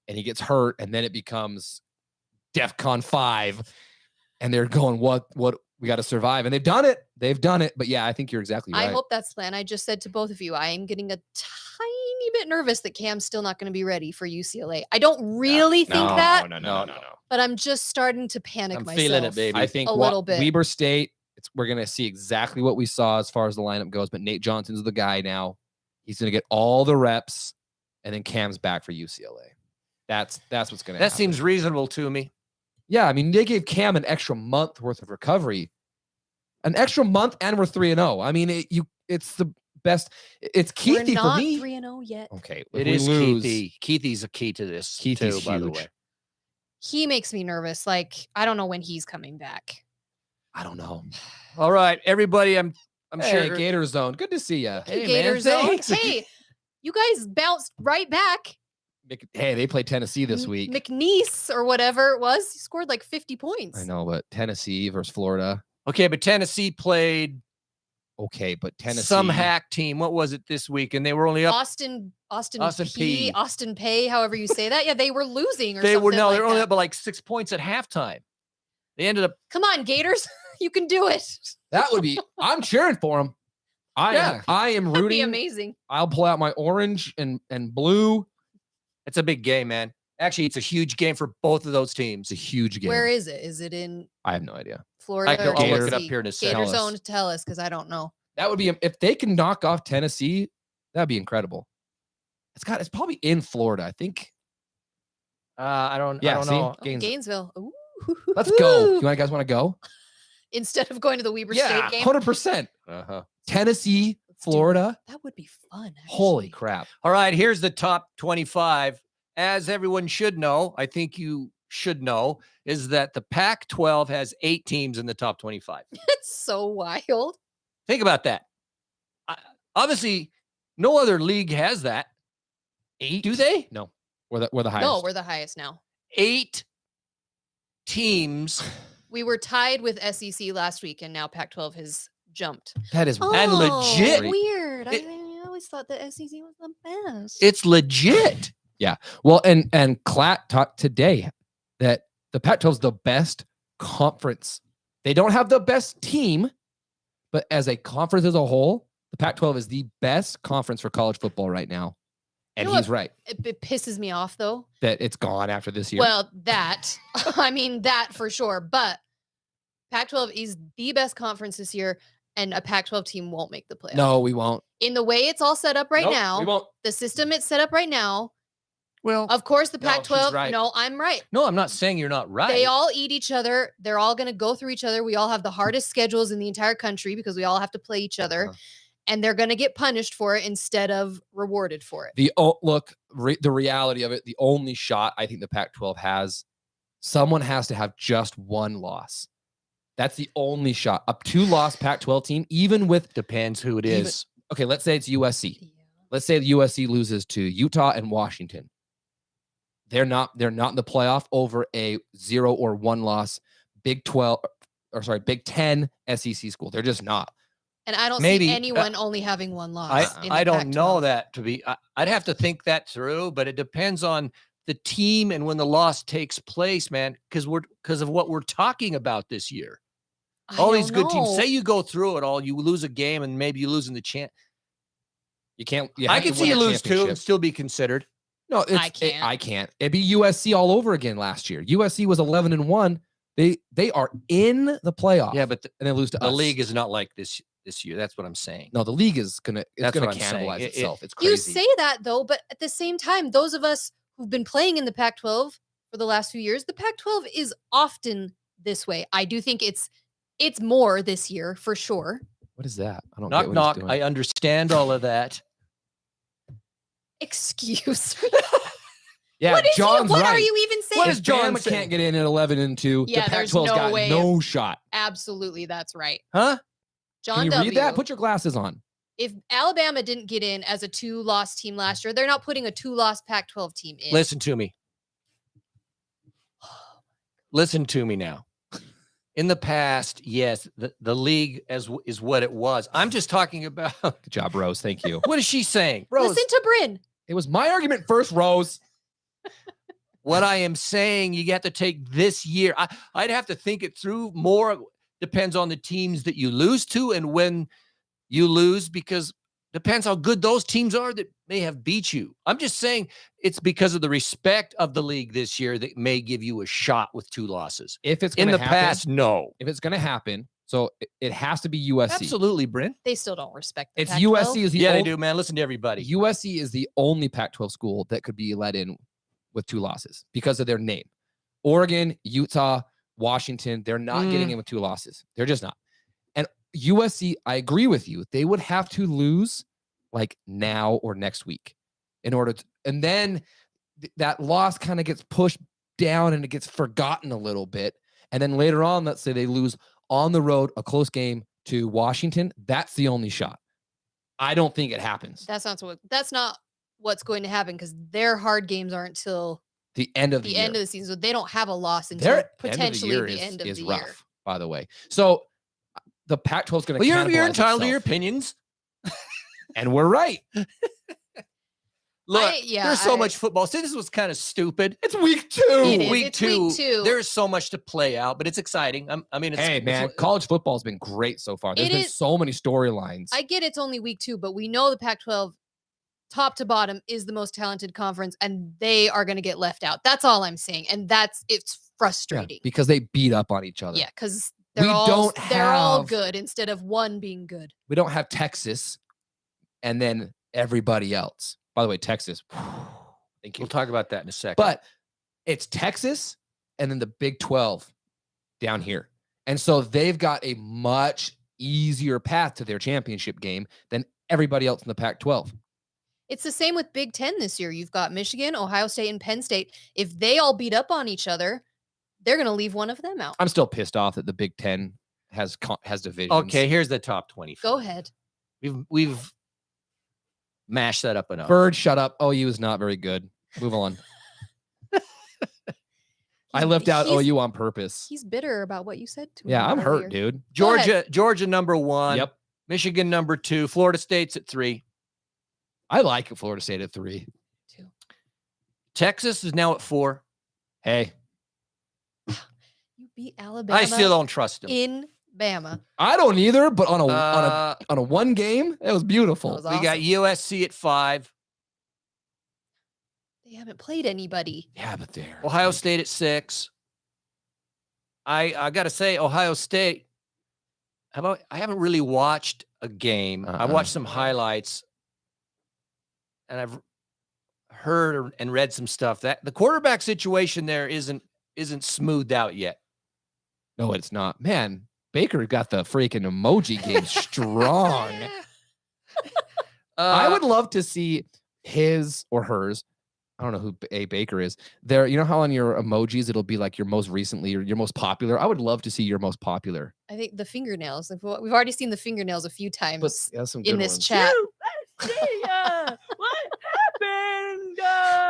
and he gets hurt, and then it becomes DEFCON 5, and they're going, what we got to survive, and they've done it. But yeah, I think you're exactly right. I hope that's the plan. I just said to both of you, I am getting a tiny bit nervous that Cam's still not going to be ready for UCLA. I don't really think that. No. But I'm just starting to panic I'm myself. feeling it, baby. I think a little bit. Weber State, we're going to see exactly what we saw as far as the lineup goes, but Nate Johnson's the guy now. He's going to get all the reps, and then Cam's back for UCLA. That's what's going to happen. That seems reasonable to me. Yeah, I mean, they gave Cam an extra month worth of recovery. An extra month, and we're 3-0. I mean, it's the best. It's Keithy for me. We're not 3-0 yet. Okay, It is Keithy. Keithy's a key to this, Keithy's too, by the huge. way. He makes me nervous. Like, I don't know when he's coming back. I don't know. All right, everybody, I'm Hey, sure. Gator Zone. Good to see you. Hey, Gator man, Zone. thanks. Hey, you guys bounced right back. Hey, they played Tennessee this week. McNeese or whatever it was, he scored like 50 points. I know, but Tennessee versus Florida. Okay, but Tennessee played Okay, but Tennessee. some hack team. What was it this week? And they were only up. Austin P. Austin Pay, however you say that. Yeah, they were losing or They something were no, like they were only that. up by like 6 points at halftime. They ended up. Come on, Gators. You can do it. That would be. I'm cheering for them. I am That'd be rooting. amazing. I'll pull out my orange and blue. It's a big game, man. Actually, it's a huge game for both of those teams. It's a huge game. Where is it? Is it in I have no idea. Florida? I'll or look it Tennessee? up here in a second. Gator Tell us. Zone, tell us, because I don't know. That would be if they can knock off Tennessee. That'd be incredible. It's probably in Florida. I think. I don't Yeah, know. Oh, Gainesville. Ooh. Let's go. You guys want to go? Instead of going to the Weber Yeah, State game. 100%. Uh-huh. Tennessee, Let's do Florida. That would be fun. Actually. Holy crap! All right, here's the top 25. As everyone should know, I think you should know, is that the Pac-12 has 8 teams in the top 25. It's so wild. Think about that. Obviously, no other league has that. 8? Do they? No, we're the highest. No, we're the highest now. 8 teams. We were tied with SEC last week, and now Pac-12 has jumped. That is And legit. Weird. It- I always thought the SEC was the best. It's legit. well, and Klatt talked today that the Pac-12 is the best conference. They don't have the best team, but as a conference as a whole, the Pac-12 is the best conference for college football right now. And You know he's right It pisses me off, though. that it's gone after this year. Well, that, I mean, that for sure. But Pac-12 is the best conference this year, and a Pac-12 team won't make the playoffs. no, we won't. In the way it's all set up right Nope, now, we won't. the system it's set up right now, Well, of course, the No, she's Pac-12, right. no, I'm right. no, I'm not saying you're not right. They all eat each other. They're all going to go through each other. We all have the hardest schedules in the entire country because we all have to play each other. Uh-huh. And they're going to get punished for it instead of rewarded for it. The reality of it, the only shot I think the Pac-12 has, someone has to have just one loss. That's the only shot. A 2-loss Pac-12 team, even with Depends who it Even- is. okay, let's say it's USC. Yeah. Let's say the USC loses to Utah and Washington. They're not in the playoff over a 0 or 1 loss Big 10 SEC school. They're just not. And I don't Maybe, see anyone only having one loss. in the I don't know Pac-12. that to be. I'd have to think that through, but it depends on the team and when the loss takes place, man. Because of what we're talking about this year. I All these don't good teams. know. Say you go through it all, you lose a game, and maybe you lose in the chance. You can't. I can see you lose 2 and still be considered. No, I can't. I can't. It'd be USC all over again last year. USC was 11-1. They are in the playoff. Yeah, but and they lose to the us. league is not like this year. That's what I'm saying. No, the league is gonna That's what I'm cannibalize saying. itself. It's crazy. You say that though, but at the same time, those of us who've been playing in the Pac-12 for the last few years, the Pac-12 is often this way. I do think it's more this year for sure. What is that? I don't Knock, get what knock. he's doing. I understand all of that. Excuse me. Yeah, What is John's what right. are you even saying? What If is John Bama saying? can't get in at 11-2, Yeah, the there's Pac-12's no got way no shot. Absolutely, that's right. Huh? John Can you W. read that? Put your glasses on. If Alabama didn't get in as a 2-loss team last year, they're not putting a 2-loss Pac-12 team in. Listen to me. Listen to me now. In the past, yes, the league is what it was. I'm just talking about. Good job, Rose. Thank you. What is she saying? Rose, Listen to Bryn. It was my argument first, Rose. what I am saying, you have to take this year. I'd have to think it through more. Depends on the teams that you lose to and when you lose, because depends how good those teams are that may have beat you. I'm just saying it's because of the respect of the league this year that may give you a shot with 2 losses. If it's In gonna the happen, past, no. if it's going to happen, so it has to be USC. Absolutely, Bryn. They still don't respect the It's Pac-12. USC is the Yeah, they only, do, man. Listen to everybody. USC is the only Pac-12 school that could be let in with 2 losses because of their name. Oregon, Utah, Washington, they're not getting in with 2 losses. They're just not. And USC, I agree with you. They would have to lose like now or next week in order to, and then that loss kind of gets pushed down and it gets forgotten a little bit. And then later on, let's say they lose on the road, a close game to Washington, that's the only shot. I don't think it happens. That's not what's going to happen because their hard games aren't until The end of the the year. end of the season. So they don't have a loss until Their potentially the is, end of is the rough, year. by the way. So the Pac-12 is going to Well, you're entitled to your opinions. And we're right. Look, there's so much football. See, this was kind of stupid. It's week 2. It is. Week It's two. week 2. There's so much to play out, but it's exciting. It's College football has been great so far. There's been so many storylines. I get it's only week 2, but we know the Pac-12 top to bottom is the most talented conference and they are going to get left out. That's all I'm saying. And it's frustrating. Because they beat up on each other. Yeah, because they're all have good instead of one being good. We don't have Texas and then everybody else. By the way, Texas. Thank you. We'll talk about that in a second. But it's Texas and then the Big 12 down here. And so they've got a much easier path to their championship game than everybody else in the Pac-12. It's the same with Big 10 this year. You've got Michigan, Ohio State, and Penn State. If they all beat up on each other, they're going to leave one of them out. I'm still pissed off that the Big 10 has divisions. Okay, here's the top 20. Go ahead. We've mashed that up enough. Bird, shut up. OU is not very good. Move on. I left out OU on purpose. He's bitter about what you said to him. Yeah, I'm hurt, dude. Georgia number 1. Yep. Michigan number 2. Florida State's at 3. I like Florida State at 3. 2. Texas is now at 4. Hey. You beat Alabama. I still don't trust them. In Bama. I don't either, but on a one game, it was beautiful. That was We got USC at 5. They haven't played anybody. Yeah, but they're Ohio State at 6. I got to say, Ohio State, I haven't really watched a game. I watched some highlights, and I've heard and read some stuff that the quarterback situation there isn't smoothed out yet. No, it's not. Man, Baker got the freaking emoji game strong. I would love to see his or hers. I don't know who A Baker is. There, you know how on your emojis it'll be like your most recently or your most popular. I would love to see your most popular. I think the fingernails. We've already seen the fingernails a few times in this ones. chat. What happened?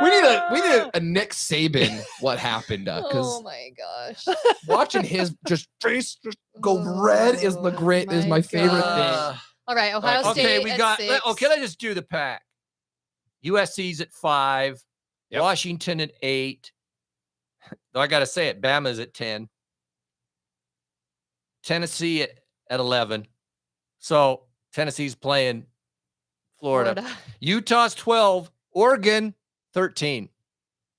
We need a Nick Saban. What happened? Oh my gosh! Watching his face just go red is my favorite thing. All right, Ohio State. Okay, we got. 6. Okay, let's just do the pack. USC's at 5. Yep. Washington at 8. Though I got to say it, Bama's at 10. Tennessee at 11. So Tennessee's playing Florida. Utah's 12. Oregon 13.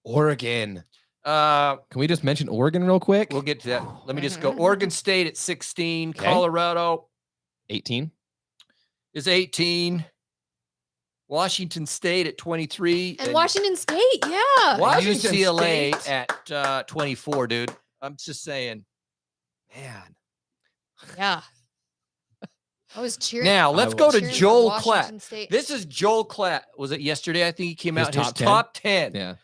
Oregon. Can we just mention Oregon real quick? We'll get to that. Let me just go. Oregon State at 16. Okay. Colorado 18 is 18. Washington State at 23. And Washington State, yeah. Washington UCLA State. at 24, dude. I'm just saying. Man. Yeah. I was cheering. Now, let's go to cheering for Joel Washington Klatt. State. This is Joel Klatt. Was it yesterday? I think he came out in his 10? top 10. Yeah.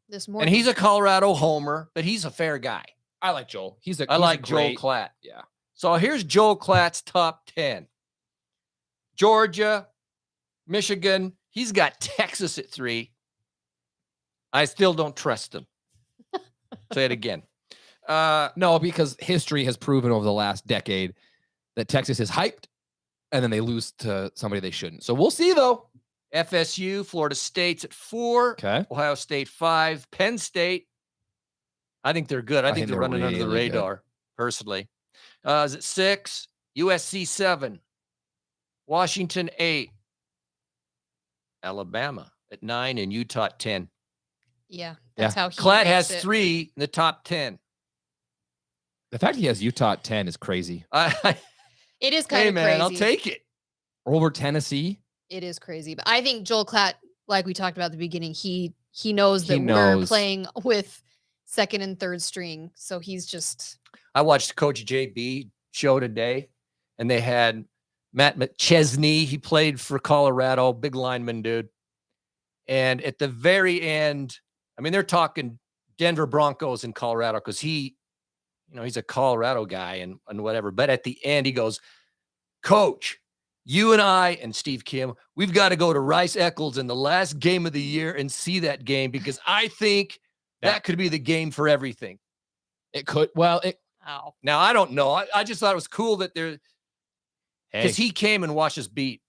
This morning. And he's a Colorado homer, but he's a fair guy. I like Joel. I like Joel Klatt. Yeah. So here's Joel Klatt's top 10. Georgia, Michigan. He's got Texas at 3. I still don't trust him. Say it again. No, because history has proven over the last decade that Texas is hyped and then they lose to somebody they shouldn't. So we'll see, though. FSU, Florida State's at 4. Okay. Ohio State 5. Penn State. I think they're good. I think they're running under the radar, personally. Is it 6? USC 7. Washington 8. Alabama at 9 and Utah at 10. Yeah, that's how he Klatt makes has it. 3 in the top 10. The fact he has Utah at 10 is crazy. It is kind Hey, of man, crazy. I'll take it. Over Tennessee. It is crazy, but I think Joel Klatt, like we talked about at the beginning, he knows that He we're knows. playing with second and third string, so he's just. I watched Coach JB show today, and they had Matt McChesney. He played for Colorado, big lineman dude. And at the very end, I mean, they're talking Denver Broncos in Colorado because he he's a Colorado guy and whatever. But at the end, he goes, Coach, you and I and Steve Kim, we've got to go to Rice Eccles in the last game of the year and see that game because I think that could be the game for everything. It could. Well, now I don't know. I just thought it was cool that because he came and watched us beat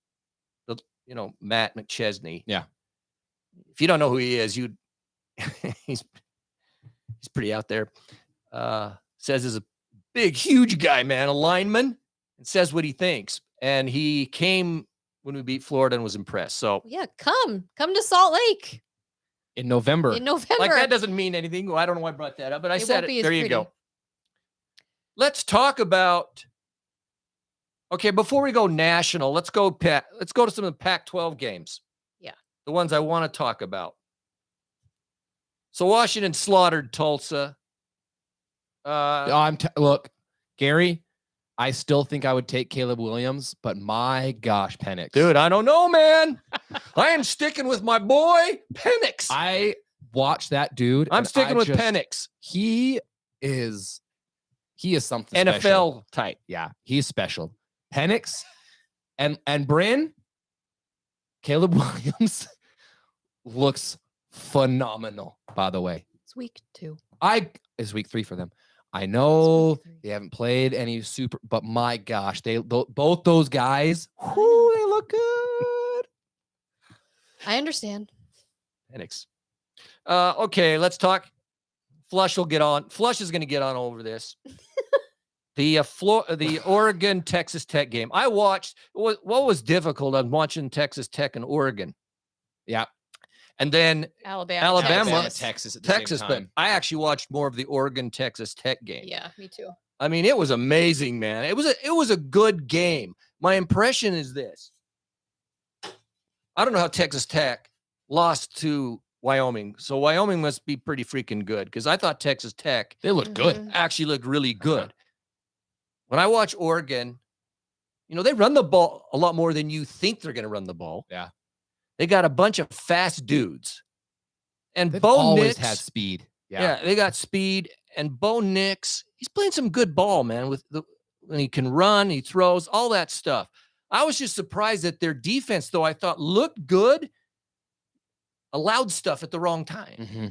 Matt McChesney. Yeah. If you don't know who he is, he's pretty out there. Says is a big, huge guy, man, a lineman, and says what he thinks. And he came when we beat Florida and was impressed. So yeah, come to Salt Lake in November. Like that doesn't mean anything. I don't know why I brought that up, but I said it. There you go. Let's talk about. Okay, before we go national, let's go to some of the Pac-12 games. Yeah. The ones I want to talk about. So Washington slaughtered Tulsa. Look, Gary, I still think I would take Caleb Williams, but my gosh, Penix. Dude, I don't know, man. I am sticking with my boy, Penix. I watched that dude. I'm sticking with Penix. He is something NFL special. type. Yeah, he's special. Penix and Bryn, Caleb Williams looks phenomenal, by the way. It's week 2. It's week 3 for them. I know they haven't played any but my gosh, both those guys, they look good. I understand. Penix. Okay, let's talk. Flush will get on. Flush is going to get on over this. The Oregon Texas Tech game. I watched. What was difficult? I'm watching Texas Tech and Oregon. Yeah. And then Alabama, Texas, but I actually watched more of the Oregon Texas Tech game. Yeah, me too. I mean, it was amazing, man. It was a good game. My impression is this. I don't know how Texas Tech lost to Wyoming. So Wyoming must be pretty freaking good because I thought Texas Tech, they looked good. Actually looked really good. When I watch Oregon, they run the ball a lot more than you think they're going to run the ball. Yeah. They got a bunch of fast dudes. And They've Bo always Nix had speed. Yeah, they got speed. And Bo Nix, he's playing some good ball, man, when he can run, he throws, all that stuff. I was just surprised that their defense, though, I thought looked good, allowed stuff at the wrong time. Mm-hmm.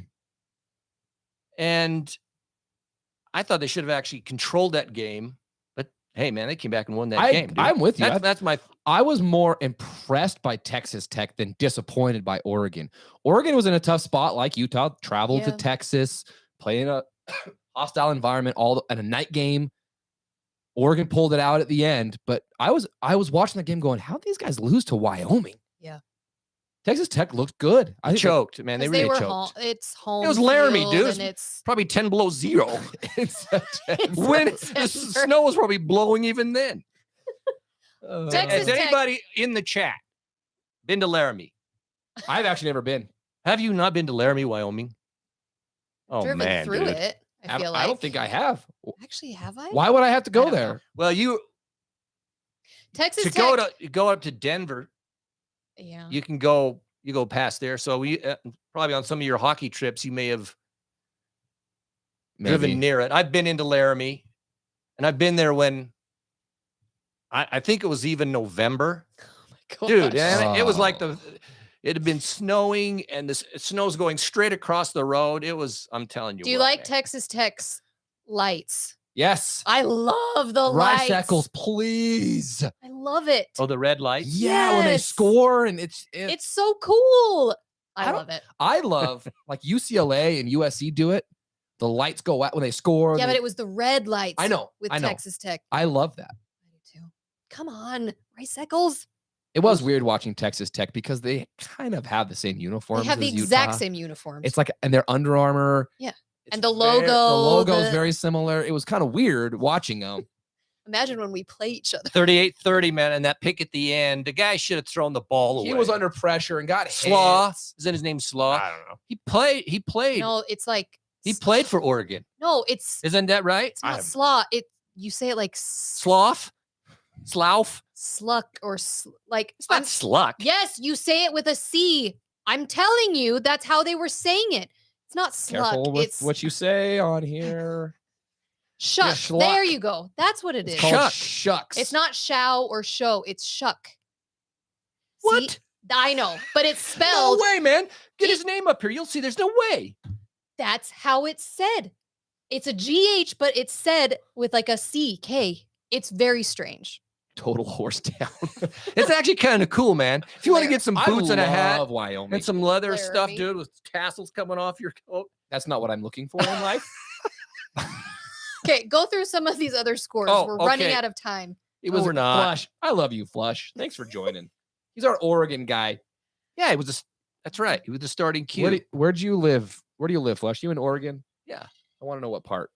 And I thought they should have actually controlled that game. But hey, man, they came back and won that game. Dude. I'm with you. I was more impressed by Texas Tech than disappointed by Oregon. Oregon was in a tough spot, like Utah, traveled to Texas, playing a hostile environment, all in a night game. Oregon pulled it out at the end, but I was watching the game going, how did these guys lose to Wyoming? Yeah. Texas Tech looked good. I choked, man. They really choked. It's home. It was Laramie, dude. And it's probably 10 below zero. When the snow was probably blowing even then. Has anybody in the chat been to Laramie? I've actually never been. Have you not been to Laramie, Wyoming? Oh, driven man, through dude. it. I feel like. I don't think I have. Actually, have I? Why would I have to go there? Know. Well, Texas Tech. go up to Denver. Yeah. You go past there. So we probably on some of your hockey trips, you may have driven near it. I've been into Laramie, and I've been there when I think it was even November. Oh my God. Dude, and it was like it had been snowing and the snow's going straight across the road. It was, I'm telling you. Do you like Texas Tech's lights? Yes. I love the Rice lights. Eccles, please. I love it. Oh, the red lights? Yeah, when they score and it's so cool. I love it. I love like UCLA and USC do it. The lights go out when they score. Yeah, but it was the red lights. I know. With Texas Tech. I love that. I do too. Come on, Rice Eccles. It was weird watching Texas Tech because they kind of have the same uniforms. They have the exact same uniforms. It's like, and they're Under Armour. Yeah. And the logo. The logo is very similar. It was kind of weird watching them. Imagine when we play each other. 38-30, man, and that pick at the end. The guy should have thrown the ball away. He was under pressure and got Slaw. hits. Isn't his name Slaw? I don't know. He played. No, it's like. He played for Oregon. No, it's. Isn't that right? It's not Slaw. You say it like. Slough? Slough? Sluck or like. It's not Sluck. Yes, you say it with a C. I'm telling you, that's how they were saying it. It's not Sluck. Careful with it's what you say on here. Shuck. schluck. There you go. That's what it is. It's called Shuck. shucks. It's not shao or show. It's shuck. What? See? I know, but it's No spelled. way, man. Get his name up here. You'll see there's no way. That's how it's said. It's a GH, but it's said with like a CK. It's very strange. total horse town. It's actually kind of cool, man. If you want to get some boots and a hat love Wyoming. and some leather Laramie. stuff, dude, with tassels coming off your coat. That's not what I'm looking for in life. Okay, go through some of these other scores. Oh, We're running okay. out of time. It was Oh, or not. Flush. I love you, Flush. Thanks for joining. He's our Oregon guy. Yeah, it was. That's right. He was the starting Q. Where'd you live? Where do you live, Flush? You in Oregon? Yeah. I want to know what part.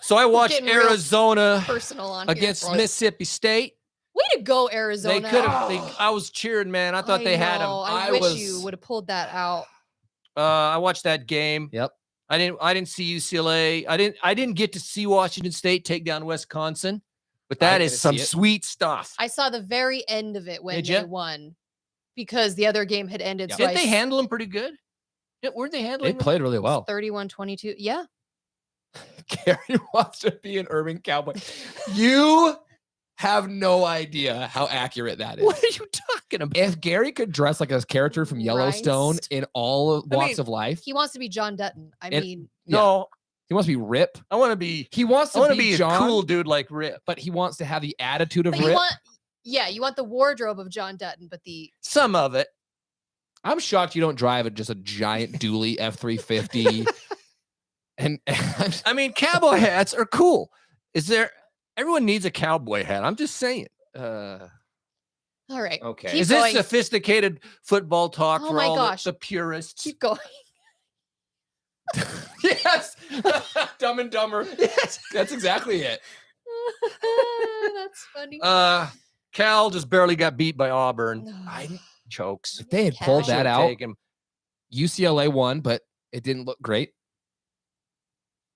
So I watched Getting real Arizona Personal on against here. Mississippi State. Way to go, Arizona. They could have. I was cheering, man. I thought they had him. I wish you would have pulled that out. I watched that game. Yep. I didn't see UCLA. I didn't get to see Washington State take down Wisconsin, but that I is didn't some see it. sweet stuff. I saw the very end of it when Did they ya? won because the other game had ended. Yeah. So Didn't they handle them pretty good? Weren't they They handling them? played really well. 31-22. Yeah. Gary wants to be an urban cowboy. You have no idea how accurate that is. What are you talking about? If Gary could dress like a character from Yellowstone Rhinest. in all of I walks mean, of life, He wants to be John Dutton. I And- mean, No, he wants to be Rip. I want to be. He wants I to want to be be John, a cool dude like Rip. but he wants to have the attitude of but you Rip. want, you want the wardrobe of John Dutton, but the Some of it. I'm shocked you don't drive just a giant dually F-350. and I mean, cowboy hats are cool. Everyone needs a cowboy hat. I'm just saying. all right. okay. Keep Is this going. sophisticated football talk Oh for my all gosh. the purists? Keep going. Yes. Dumb and Dumber. Yes. That's exactly it. That's funny. Cal just barely got beat by Auburn. Chokes. If they had pulled Cal. that Should've out, taken him. UCLA won, but it didn't look great.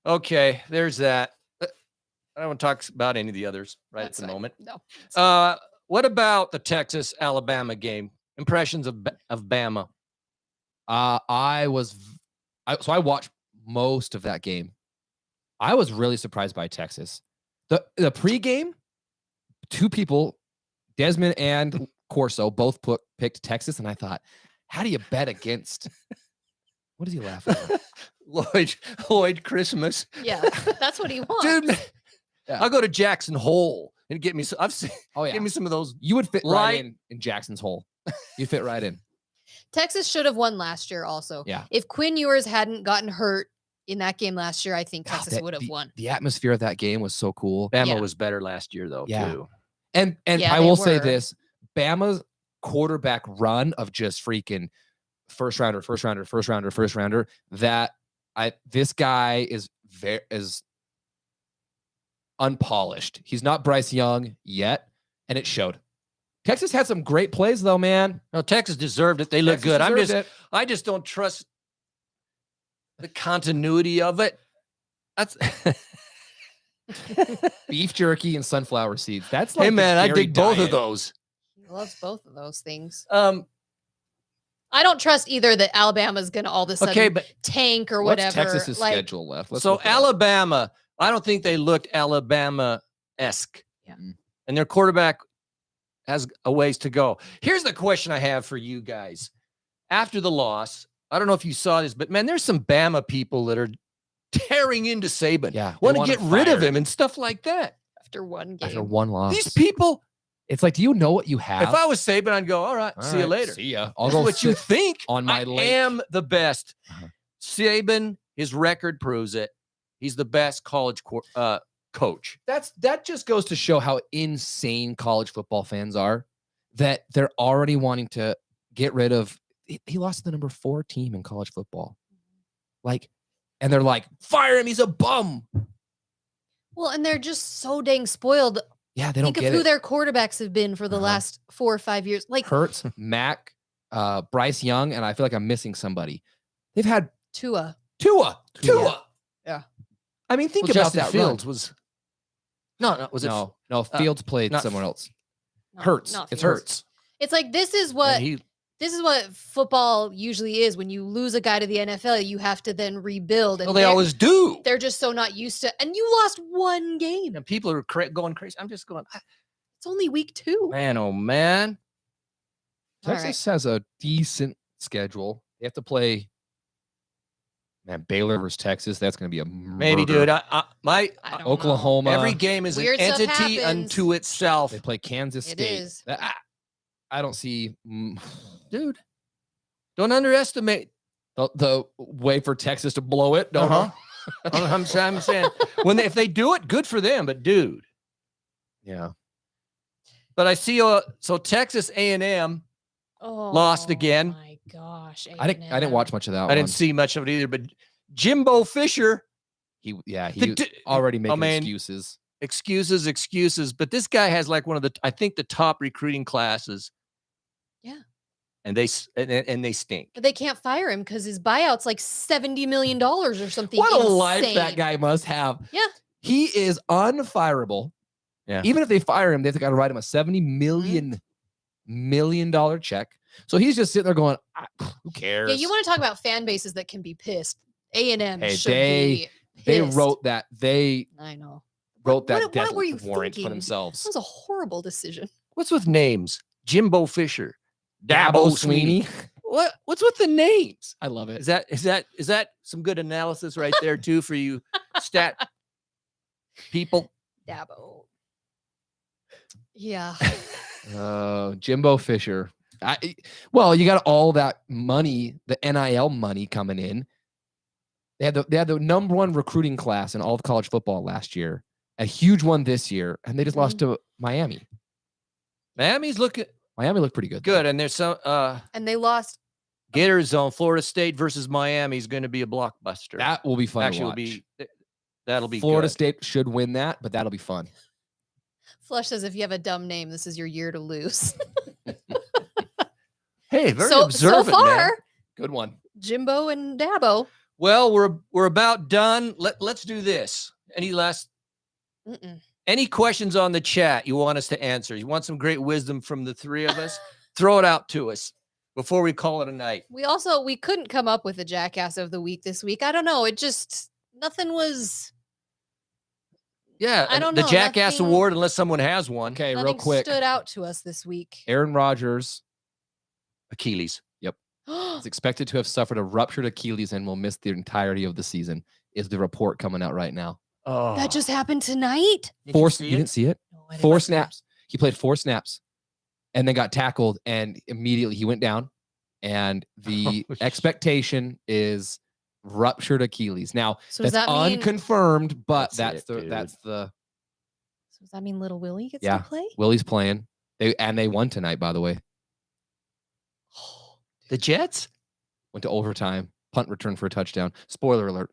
Okay, there's that. I don't want to talk about any of the others right That's at the fine. moment. No. What about the Texas-Alabama game? Impressions of Bama. I watched most of that game. I was really surprised by Texas. The pregame, two people, Desmond and Corso, both picked Texas, and I thought, how do you bet against? What is he laughing at? Lloyd Christmas. Yeah, that's what he wants. Dude, Yeah. I'll go to Jackson Hole and get me some. Oh yeah, Give me some of those. you would fit light- right in Jackson's hole. You fit right in. Texas should have won last year also. Yeah. If Quinn Ewers hadn't gotten hurt in that game last year, I think God, Texas would have won. The atmosphere of that game was so cool. Bama Yeah. was better last year, though. Yeah. Too. And Yeah, I they will say were. this: Bama's quarterback run of just freaking first rounder. This guy is unpolished. He's not Bryce Young yet, and it showed. Texas had some great plays though, man. No, Texas deserved it. They look Texas good. deserved it. I just don't trust the continuity of it. That's Beef jerky and sunflower seeds. That's like hey the man, I Gary dig both of diet. those. He loves both of those things. Um, I don't trust either that Alabama's going to all of a sudden okay, but tank or What's whatever. Texas's like, schedule left? Let's so look it up. Alabama, I don't think they looked Alabama-esque. Yeah. And their quarterback has a ways to go. Here's the question I have for you guys. After the loss, I don't know if you saw this, but man, there's some Bama people that are tearing into Saban. Yeah, they Want to want get him rid of fired. him and stuff like that. after one After game. one loss. These people, It's like, do you know what you have? if I was Saban, I'd go, all right, All see you right, later. See ya. I'll That's go what you sit think. on my I lake. am the best. Uh-huh. Saban, his record proves it. He's the best college coach. That just goes to show how insane college football fans are, that they're already wanting to get rid of. He lost to the number 4 team in college football. Like, and they're like, fire him. He's a bum. Well, and they're just so dang spoiled. Yeah, they don't Think of get who it. their quarterbacks have been for the Uh-huh. last 4 or 5 years. Like Hurts, Mac, Bryce Young, and I feel like I'm missing somebody. They've had Tua. Tua. Yeah. I mean, think Well, about Justin that Fields run. was no, was it? No, Fields played uh, not somewhere else. No, Hurts. not It's Fields. Hurts. It's like this is And what he This is what football usually is. When you lose a guy to the NFL, you have to then rebuild. And Well, they always do. They're just so not used to. And you lost one game. And people are going crazy. I'm just going, It's only week 2. man, oh, man. Texas has a decent schedule. They have to play, man, Baylor versus Texas. That's going to be a Maybe, murder. dude. I don't Oklahoma. Every game is Weird an stuff entity happens. unto itself. They play Kansas It State. is. I don't see, Dude, don't underestimate. the way for Texas to blow it. Don't know. I'm saying if they do it, good for them. But dude, Yeah. but I see so Texas A&M lost again. Oh my gosh. I didn't watch much of that. I didn't see much of it either. But Jimbo Fisher, He already making excuses. But this guy has like one of I think the top recruiting classes. Yeah. And they stink. But they can't fire him because his buyout's like $70 million or something. What a insane. life that guy must have. Yeah. He is unfireable. Yeah. Even if they fire him, they've got to write him a $70 million check. So he's just sitting there going, who cares? Yeah, you want to talk about fan bases that can be pissed. A&M Hey, should be they pissed. wrote that. They I know. wrote that What death were you warrant thinking? for themselves. That was a horrible decision. What's with names? Jimbo Fisher, Dabo Sweeney. What's with the names? I love it. Is that some good analysis right there too for you stat people? Dabo. Yeah. Jimbo Fisher. Well, you got all that money, the NIL money coming in. They had the number 1 recruiting class in all of college football last year, a huge one this year, and they just lost to Miami. Miami looked pretty good. good, and there's some And they lost. Gator Zone, Florida State versus Miami is going to be a blockbuster. That will be fun. Actually, that'll be Florida good. State should win that, but that'll be fun. Flush says if you have a dumb name, this is your year to lose. Hey, very so observant, far, man. Good one. Jimbo and Dabo. Well, we're about done. Let's do this. Any questions on the chat you want us to answer? You want some great wisdom from the three of us? Throw it out to us before we call it a night. We couldn't come up with a jackass of the week this week. I don't know. It just nothing was. Yeah, I don't the know, Jackass nothing- Award, unless someone has one. Okay, real Nothing quick. stood out to us this week. Aaron Rodgers Achilles. is expected to have suffered a ruptured Achilles and will miss the entirety of the season, is the report coming out right now. Oh, That just happened tonight. Did You see didn't see it? No, I didn't 4 see it. snaps. He played 4 snaps and then got tackled, and immediately he went down. And the Oh, expectation is ruptured Achilles. Now, So does that's that mean? unconfirmed, but That's it, dude. that's the So does that mean Little Willie gets Yeah. to play? Willie's playing. They won tonight, by the way. the Jets? Went to overtime. Punt return for a touchdown. Spoiler alert.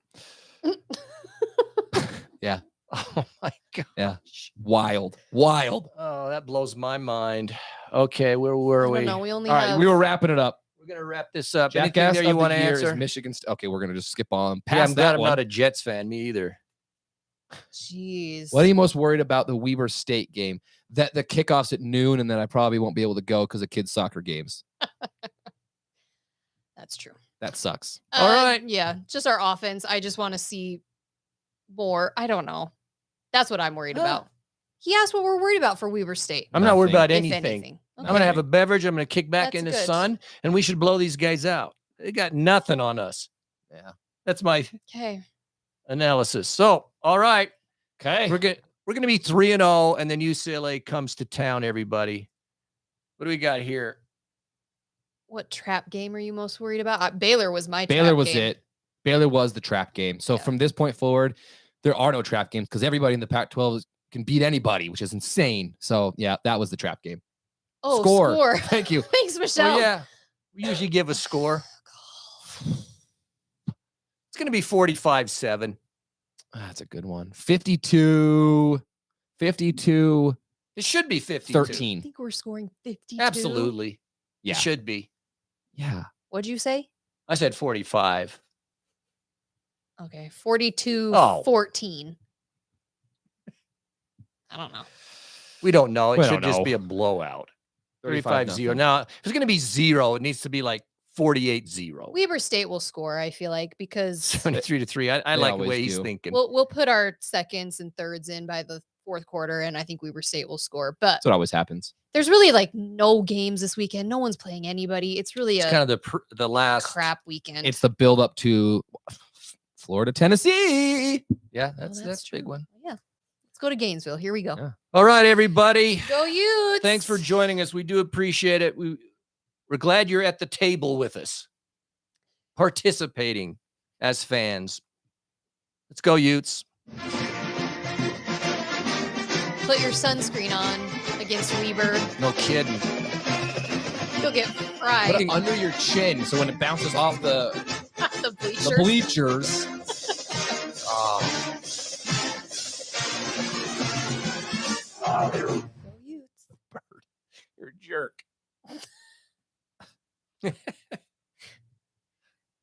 Yeah. Oh my god. Yeah. Wild. Oh, that blows my mind. Okay, where were I we? don't know. We only All have. right, we were wrapping it up. We're gonna wrap this up. Anything Jackass there of you want the to year is answer? Michigan. Okay, we're gonna just skip on Yeah, past I'm that glad I'm one. not a Jets fan. Me either. Jeez. What are you most worried about the Weber State game? That the kickoff's at noon, and then I probably won't be able to go because of kids' soccer games. That's true. That sucks. All right. Yeah, just our offense. I just want to see more. I don't know. That's what I'm worried Huh. about. He asked what we're worried about for Weber State. I'm not worried Nothing. about if anything. anything. I'm gonna have a beverage. I'm gonna kick back That's in the good. sun, and we should blow these guys out. They got nothing on us. Yeah. That's my Okay. analysis. So, all right, Okay. we're gonna be 3-0, and then UCLA comes to town. Everybody, what do we got here? What trap game are you most worried about? Baylor was my Baylor trap was game. it. Baylor was the trap game. So Yeah. from this point forward, there are no trap games because everybody in the Pac-12 can beat anybody, which is insane. So yeah, that was the trap game. Oh, Score. score. Thank you. Thanks, Michelle. Well, yeah, we usually give a score. It's gonna be 45-7. That's a good one. 52. It should be 52. I 13. think we're scoring 52. Absolutely, Yeah. it should be. Yeah. What'd you say? I said 45. Okay, 42, Oh. 14. I don't know. We don't know. It We should don't just know. be a blowout. 35-0. Now, if it's going to be 0, it needs to be like 48-0. Weber State will score, I feel like, because 73-3. I like the way he's thinking. we'll put our seconds and thirds in by the fourth quarter, and I think Weber State will score. But That's what always happens. there's really like no games this weekend. No one's playing anybody. It's really kind of the last crap weekend. It's the build up to Florida, Tennessee. Yeah, that's a big one. Yeah. Let's go to Gainesville. Here we go. Yeah. All right, everybody. Go Utes. Thanks for joining us. We do appreciate it. We're glad you're at the table with us, participating as fans. Let's go, Utes. Put your sunscreen on against Weber. No kidding. You'll get fried. Put it under your chin so when it bounces off the bleachers. Go Utes. You're a jerk.